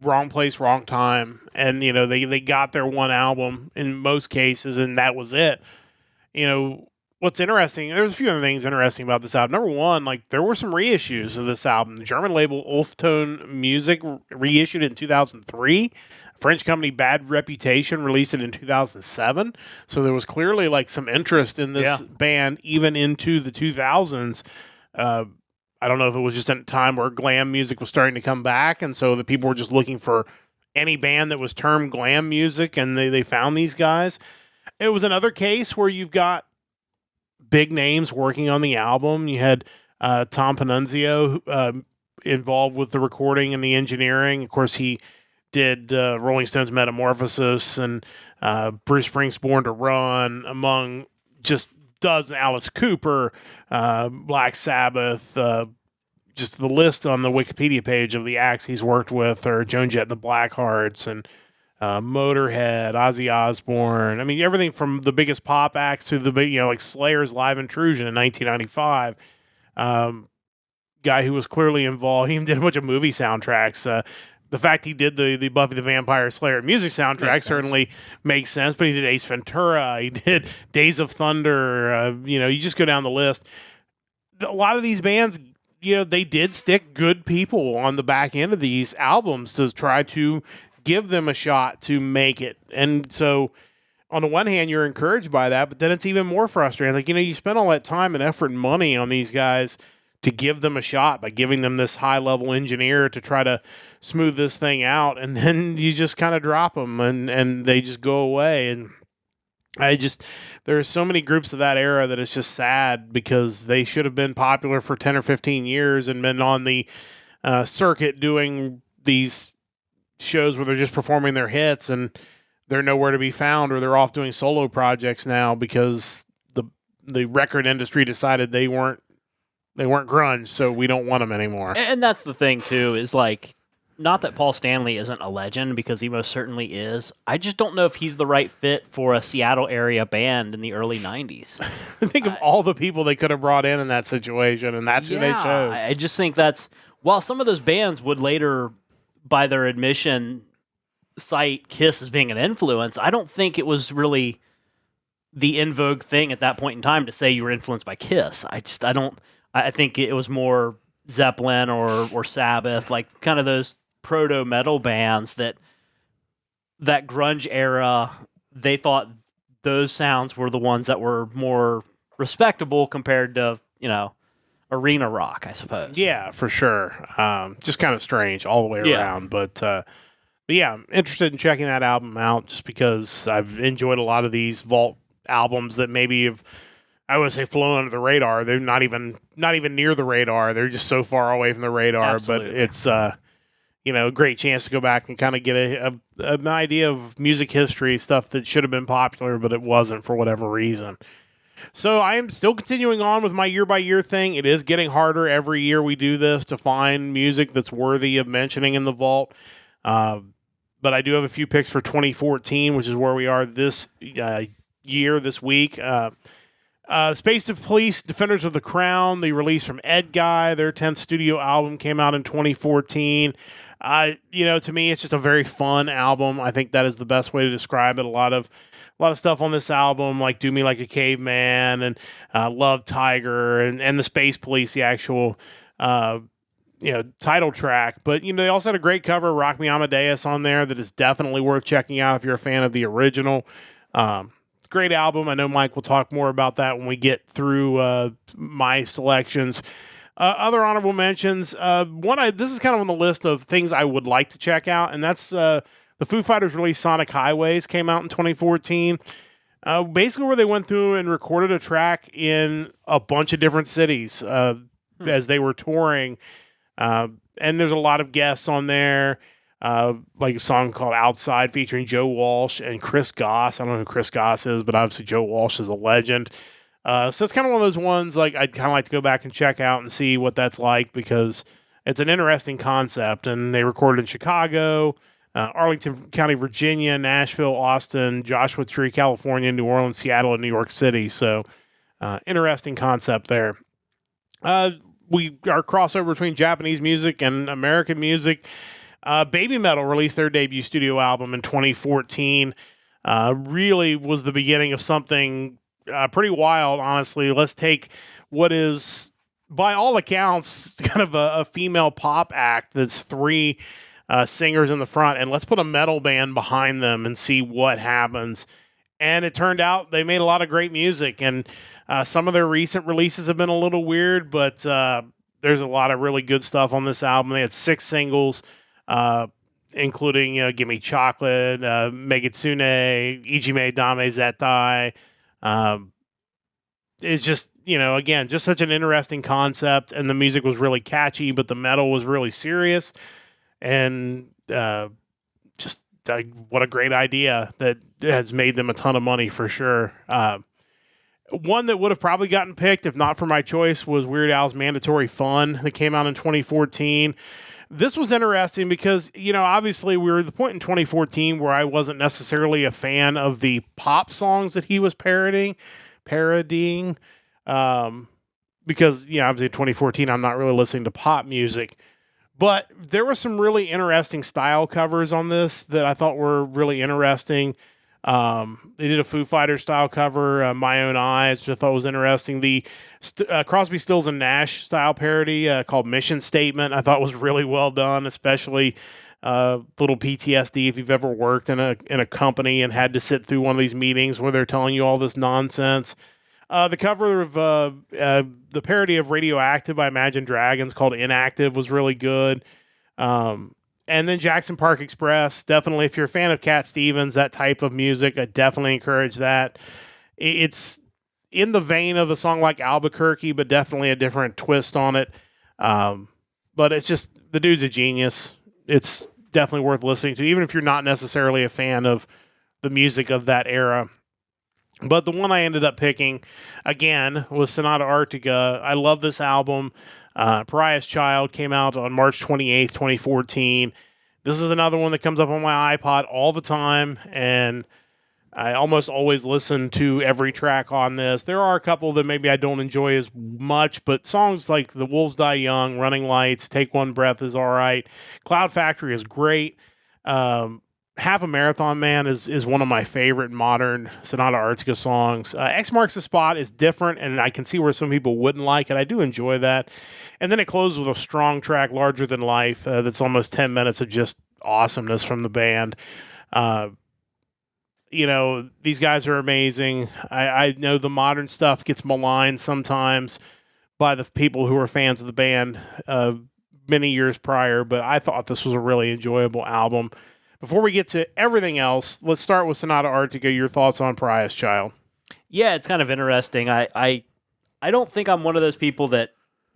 wrong place, wrong time, and they got their one album in most cases, and that was it. What's interesting, there's a few other things interesting about this album. Number one, there were some reissues of this album. The German label Ulftone Music reissued it in 2003. French company Bad Reputation released it in 2007. So there was clearly some interest in this band even into the 2000s. I don't know if it was just a time where glam music was starting to come back, and so the people were just looking for any band that was termed glam music, and they found these guys. It was another case where you've got big names working on the album. You had Tom Panunzio involved with the recording and the engineering. Of course, he did Rolling Stones' Metamorphosis and Bruce Springsteen's Born to Run, among just dozens. Alice Cooper, Black Sabbath, just the list on the Wikipedia page of the acts he's worked with are Joan Jett and the Blackhearts and Motorhead, Ozzy Osbourne. I mean, everything from the biggest pop acts to the big, like Slayer's Live Intrusion in 1995. Guy who was clearly involved. He even did a bunch of movie soundtracks. The fact he did the Buffy the Vampire Slayer music soundtrack certainly makes sense, but he did Ace Ventura. He did Days of Thunder. You just go down the list. A lot of these bands, they did stick good people on the back end of these albums to try to give them a shot to make it. And so on the one hand, you're encouraged by that, but then it's even more frustrating. You spend all that time and effort and money on these guys to give them a shot by giving them this high-level engineer to try to smooth this thing out, and then you just kind of drop them, and they just go away. And there's so many groups of that era that it's just sad because they should have been popular for 10 or 15 years and been on the circuit doing these shows where they're just performing their hits and they're nowhere to be found, or they're off doing solo projects now because the record industry decided they weren't grunge, so we don't want them anymore. And that's the thing too, is like, not that Paul Stanley isn't a legend, because he most certainly is. I just don't know if he's the right fit for a Seattle area band in the early 90s. Think of all the people they could have brought in that situation, and that's who they chose. I just think that's, while some of those bands would later, by their admission, cite Kiss as being an influence, I don't think it was really the in vogue thing at that point in time to say you were influenced by Kiss. I think it was more Zeppelin or Sabbath, like kind of those proto metal bands that grunge era, they thought those sounds were the ones that were more respectable compared to, arena rock, I suppose. Yeah, for sure. Just kind of strange all the way around. But yeah, I'm interested in checking that album out just because I've enjoyed a lot of these Vault albums that maybe have, I wouldn't say flown under the radar. They're not even near the radar. They're just so far away from the radar. Absolutely. But it's a great chance to go back and kind of get an idea of music history, stuff that should have been popular, but it wasn't for whatever reason. So I am still continuing on with my year-by-year thing. It is getting harder every year we do this to find music that's worthy of mentioning in the vault. But I do have a few picks for 2014, which is where we are this this week. Space Police, Defenders of the Crown, the release from Ed Guy, their 10th studio album came out in 2014. To me, it's just a very fun album. I think that is the best way to describe it. A lot of stuff on this album, like Do Me Like a Caveman and Love Tiger and the Space Police, the actual title track. But they also had a great cover, Rock Me Amadeus, on there that is definitely worth checking out if you're a fan of the original. Great album. I know Mike will talk more about that when we get through my selections. Other honorable mentions. This is kind of on the list of things I would like to check out, and that's the Foo Fighters release Sonic Highways came out in 2014. Basically where they went through and recorded a track in a bunch of different cities as they were touring. And there's a lot of guests on there. Like a song called Outside featuring Joe Walsh and Chris Goss. I don't know who Chris Goss is, but obviously Joe Walsh is a legend. So it's kind of one of those ones like I'd kind of like to go back and check out and see what that's like because it's an interesting concept. And they recorded in Chicago, Arlington County, Virginia, Nashville, Austin, Joshua Tree, California, New Orleans, Seattle, and New York City. So interesting concept there. Our crossover between Japanese music and American music. Baby Metal released their debut studio album in 2014. Really was the beginning of something pretty wild, honestly. Let's take what is, by all accounts, kind of a female pop act that's three singers in the front, and let's put a metal band behind them and see what happens. And it turned out they made a lot of great music, and some of their recent releases have been a little weird, but there's a lot of really good stuff on this album. They had 6 singles. Including Gimme Chocolate, Megitsune, Ijime Dame Zettai. It's just, again, just such an interesting concept, and the music was really catchy, but the metal was really serious, and what a great idea that has made them a ton of money for sure. One that would have probably gotten picked, if not for my choice, was Weird Al's Mandatory Fun that came out in 2014. This was interesting because, obviously we were at the point in 2014 where I wasn't necessarily a fan of the pop songs that he was parodying. Because, obviously in 2014, I'm not really listening to pop music. But there were some really interesting style covers on this that I thought were really interesting. They did a Foo Fighters style cover, My Own Eyes, which I thought was interesting. The Crosby, Stills and Nash style parody called Mission Statement, I thought was really well done, especially little PTSD if you've ever worked in a company and had to sit through one of these meetings where they're telling you all this nonsense. The cover of the parody of Radioactive by Imagine Dragons called Inactive was really good. And then Jackson Park Express, definitely, if you're a fan of Cat Stevens, that type of music, I definitely encourage that. It's in the vein of a song like Albuquerque, but definitely a different twist on it. but it's just the dude's a genius. It's definitely worth listening to, even if you're not necessarily a fan of the music of that era. But the one I ended up picking, again, was Sonata Arctica. I love this album. Pariah's Child came out on March 28th, 2014. This is another one that comes up on my iPod all the time, and I almost always listen to every track on this. There are a couple that maybe I don't enjoy as much, but songs like The Wolves Die Young, Running Lights, Take One Breath is all right. Cloud Factory is great. Half a Marathon Man is one of my favorite modern Sonata Arctica songs. X Marks the Spot is different, and I can see where some people wouldn't like it. I do enjoy that. And then it closes with a strong track, Larger Than Life, that's almost 10 minutes of just awesomeness from the band. These guys are amazing. I know the modern stuff gets maligned sometimes by the people who are fans of the band many years prior, but I thought this was a really enjoyable album. Before we get to everything else, let's start with Sonata Arctica. Your thoughts on Pariah's Child? Yeah, it's kind of interesting. I don't think I'm one of those people that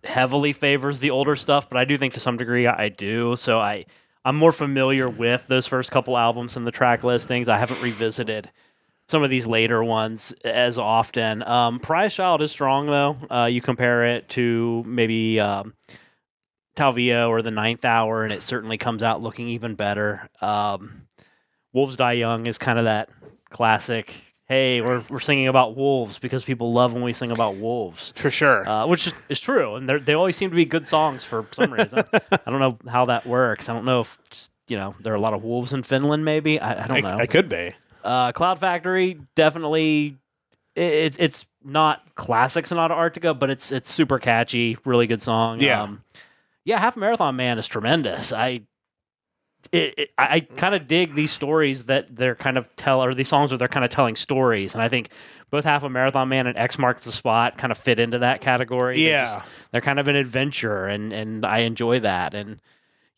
heavily favors the older stuff, but I do think to some degree I do. So I'm more familiar with those first couple albums and the track listings. I haven't revisited some of these later ones as often. Pariah's Child is strong, though. You compare it to maybe Talvia or the Ninth Hour, and it certainly comes out looking even better. Wolves Die Young is kind of that classic, hey, we're singing about wolves because people love when we sing about wolves. For sure. Which is true, and they always seem to be good songs for some reason. I don't know how that works. I don't know if, there are a lot of wolves in Finland, maybe. I don't know. It could be. Cloud Factory, definitely, it's not classic Sonata Arctica, but it's super catchy, really good song. Yeah. Half Marathon Man is tremendous. I kind of dig these stories that they're kind of or these songs where they're kind of telling stories, and I think both Half a Marathon Man and X Marks the Spot kind of fit into that category. Yeah, they're kind of an adventure, and I enjoy that. And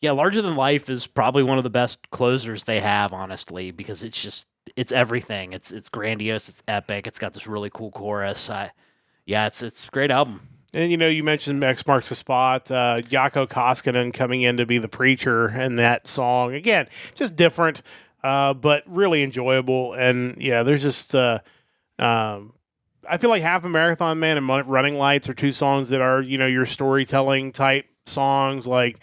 yeah, Larger Than Life is probably one of the best closers they have, honestly, because it's everything. It's grandiose, it's epic, it's got this really cool chorus. It's a great album. And, you mentioned X Marks the Spot, Jaakko Koskinen coming in to be the preacher in that song. Again, just different, but really enjoyable. And, yeah, there's just, I feel like Half a Marathon Man and Running Lights are two songs that are, your storytelling type songs. Like,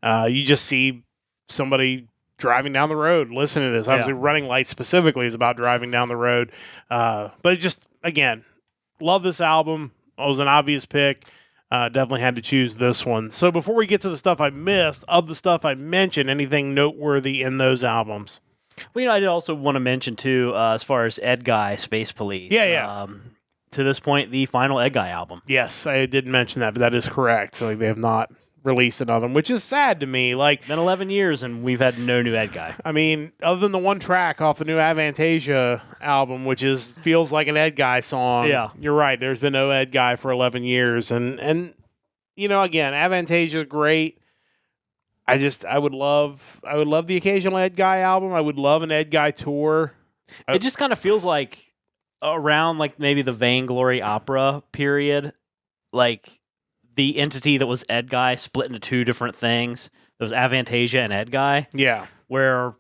you just see somebody driving down the road, listening to this. Obviously, Running Lights specifically is about driving down the road. But just, again, love this album. It was an obvious pick. Definitely had to choose this one. So before we get to the stuff I missed, of the stuff I mentioned, anything noteworthy in those albums? Well, I did also want to mention, too, as far as Ed Guy, Space Police. Yeah. To this point, the final Ed Guy album. Yes, I did mention that, but that is correct. So they have not released another one, which is sad to me. Like, been 11 years and we've had no new Ed Guy. I mean, other than the one track off the new Avantasia album, which feels like an Ed Guy song. Yeah, you're right. There's been no Ed Guy for 11 years, and again, Avantasia great. I would love the occasional Ed Guy album. I would love an Ed Guy tour. It just kind of feels like around like maybe the Vainglory opera period, like the entity that was Ed Guy split into two different things. There was Avantasia and Ed Guy. Yeah. Where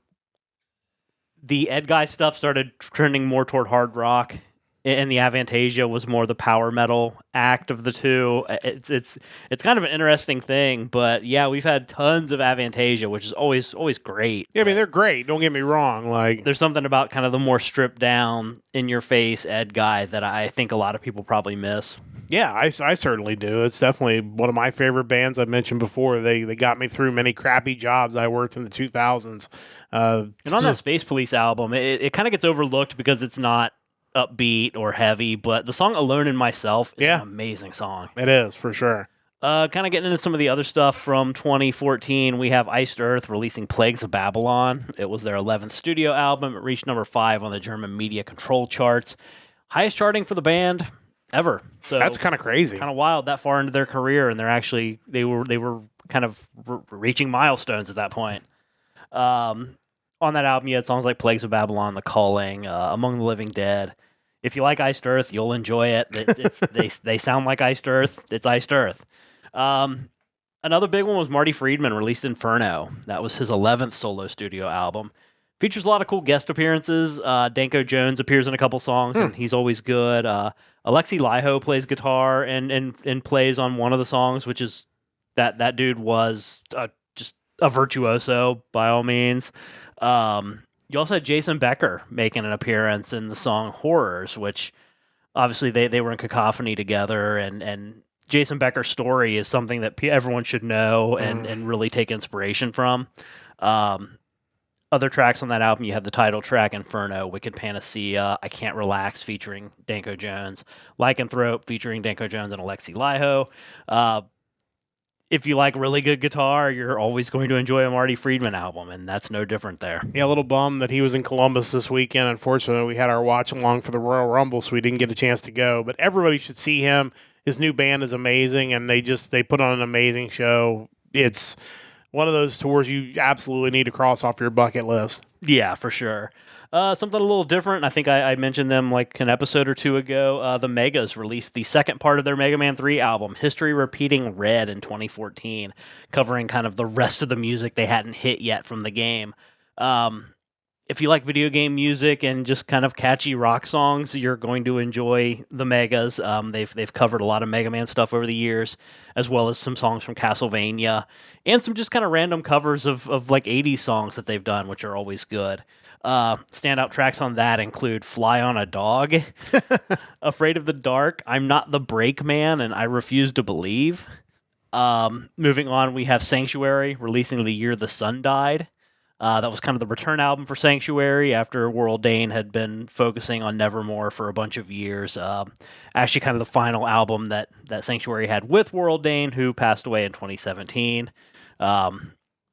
the Ed Guy stuff started trending more toward hard rock, and the Avantasia was more the power metal act of the two. It's kind of an interesting thing, but yeah, we've had tons of Avantasia, which is always great. Yeah, I mean, they're great. Don't get me wrong. Like, there's something about kind of the more stripped down, in your face Ed Guy that I think a lot of people probably miss. Yeah, I certainly do. It's definitely one of my favorite bands. I mentioned before. They got me through many crappy jobs I worked in the 2000s. And on that Space Police album, it kind of gets overlooked because it's not upbeat or heavy, but the song Alone in Myself is an amazing song. It is, for sure. Kind of getting into some of the other stuff from 2014, we have Iced Earth releasing Plagues of Babylon. It was their 11th studio album. It reached number 5 on the German media control charts. Highest charting for the band ever. So that's kind of crazy. Kind of wild that far into their career, and they were kind of reaching milestones at that point. On that album, you had songs like Plagues of Babylon, The Calling, Among the Living Dead. If you like Iced Earth, you'll enjoy it. They sound like Iced Earth. It's Iced Earth. Another big one was Marty Friedman released Inferno. That was his 11th solo studio album. Features a lot of cool guest appearances. Danko Jones appears in a couple songs, and he's always good. Alexi Laiho plays guitar and plays on one of the songs, which is that dude was just a virtuoso by all means. You also had Jason Becker making an appearance in the song Horrors, which obviously they were in Cacophony together, and Jason Becker's story is something that everyone should know and really take inspiration from. Other tracks on that album, you have the title track, Inferno, Wicked Panacea, I Can't Relax, featuring Danko Jones, Lycanthrope, featuring Danko Jones and Alexi Laiho. If you like really good guitar, you're always going to enjoy a Marty Friedman album, and that's no different there. Yeah, a little bummed that he was in Columbus this weekend. Unfortunately, we had our watch-along for the Royal Rumble, so we didn't get a chance to go. But everybody should see him. His new band is amazing, and they put on an amazing show. It's one of those tours you absolutely need to cross off your bucket list. Yeah, for sure. Something a little different. I think I mentioned them like an episode or two ago. The Megas released the second part of their Mega Man 3 album, History Repeating Red, in 2014, covering kind of the rest of the music they hadn't hit yet from the game. If you like video game music and just kind of catchy rock songs, you're going to enjoy the Megas. They've covered a lot of Mega Man stuff over the years, as well as some songs from Castlevania, and some just kind of random covers of like 80s songs that they've done, which are always good. Standout tracks on that include Fly on a Dog, Afraid of the Dark, I'm Not the Break Man, and I Refuse to Believe. Moving on, we have Sanctuary, releasing the year the sun died. That was kind of the return album for Sanctuary after World Dane had been focusing on Nevermore for a bunch of years. Actually, kind of the final album that Sanctuary had with World Dane, who passed away in 2017.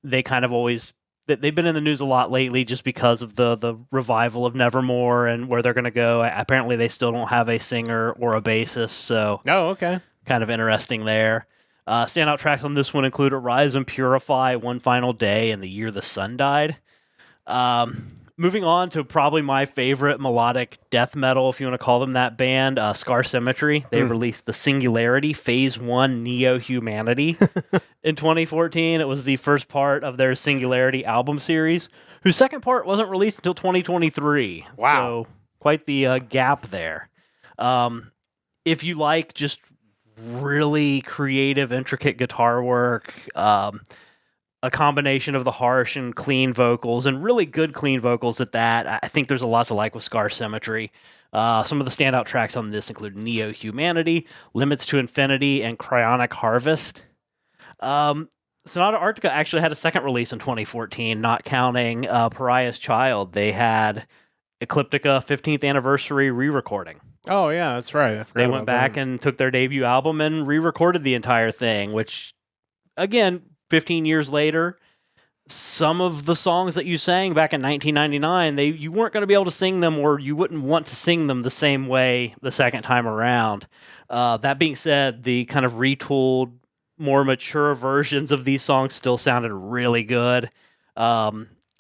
They kind of always... They've been in the news a lot lately just because of the revival of Nevermore and where they're going to go. Apparently, they still don't have a singer or a bassist, so... Oh, okay. Kind of interesting there. Standout tracks on this one include Arise and Purify, One Final Day, and The Year the Sun Died. Moving on to probably my favorite melodic death metal, if you want to call them that band, Scar Symmetry. They released The Singularity, Phase 1, Neo-Humanity in 2014. It was the first part of their Singularity album series, whose second part wasn't released until 2023. Wow. So quite the gap there. If you like just really creative, intricate guitar work, a combination of the harsh and clean vocals, and really good clean vocals at that, I think there's a lot to like with Scar Symmetry. Some of the standout tracks on this include Neo-Humanity, Limits to Infinity, and Cryonic Harvest. Sonata Arctica actually had a second release in 2014, not counting Pariah's Child. They had Ecliptica 15th Anniversary re-recording. Oh, yeah, that's right. They went back and took their debut album and re-recorded the entire thing, which, again, 15 years later, some of the songs that you sang back in 1999, you weren't going to be able to sing them, or you wouldn't want to sing them the same way the second time around. That being said, the kind of retooled, more mature versions of these songs still sounded really good.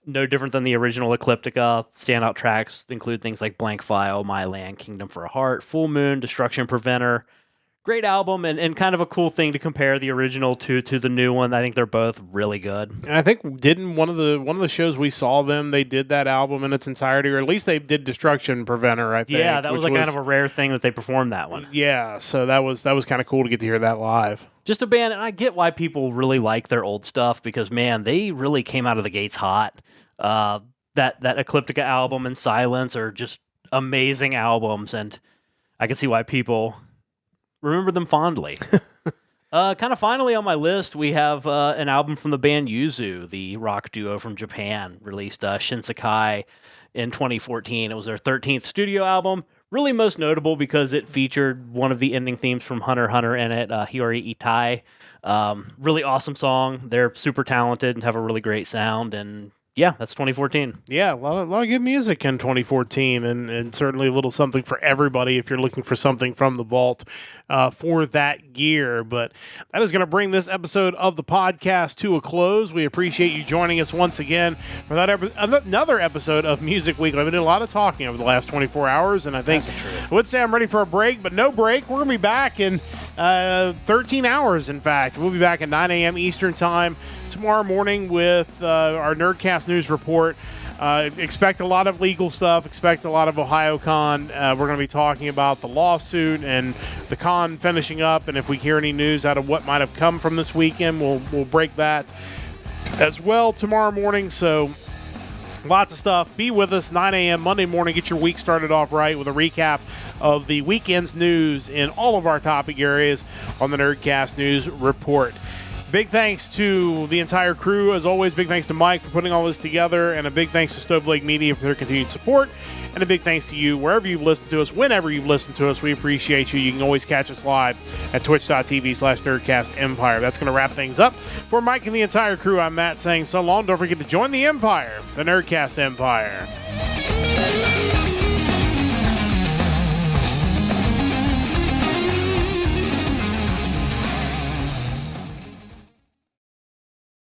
No different than the original Ecliptica. Standout tracks include things like Blank File, My Land, Kingdom for a Heart, Full Moon, Destruction Preventer. Great album, and kind of a cool thing to compare the original to the new one. I think they're both really good. And I think didn't one of the shows we saw them, they did that album in its entirety, or at least they did Destruction Preventer, I think. Yeah, that was kind of a rare thing that they performed that one. Yeah, so that was kind of cool to get to hear that live. Just a band, and I get why people really like their old stuff, because, man, they really came out of the gates hot. That Ecliptica album and Silence are just amazing albums, and I can see why people remember them fondly. Kind of finally on my list, we have an album from the band Yuzu, the rock duo from Japan, released Shinsekai in 2014. It was their 13th studio album. Really most notable because it featured one of the ending themes from Hunter x Hunter in it, Hiyori Itai. Really awesome song. They're super talented and have a really great sound, and yeah, that's 2014. Yeah, a lot of good music in 2014, and certainly a little something for everybody if you're looking for something from the vault. for that gear. But that is going to bring this episode of the podcast to a close. We appreciate you joining us once again for that another episode of Music Weekly. I've been doing a lot of talking over the last 24 hours, and I think I would say I'm ready for a break, but no break. We're going to be back in 13 hours, in fact. We'll be back at 9 a.m. Eastern Time tomorrow morning with our Nerdcast News Report. Expect a lot of legal stuff. Expect a lot of OhioCon. We're going to be talking about the lawsuit and the con finishing up. And if we hear any news out of what might have come from this weekend, we'll break that as well tomorrow morning. So lots of stuff. Be with us 9 a.m. Monday morning. Get your week started off right with a recap of the weekend's news in all of our topic areas on the Nerdcast News Report. Big thanks to the entire crew. As always, big thanks to Mike for putting all this together, and a big thanks to Stove Lake Media for their continued support, and a big thanks to you wherever you've listened to us, whenever you've listened to us. We appreciate you. You can always catch us live at twitch.tv/NerdcastEmpire. That's going to wrap things up. For Mike and the entire crew, I'm Matt saying so long. Don't forget to join the Empire, the Nerdcast Empire.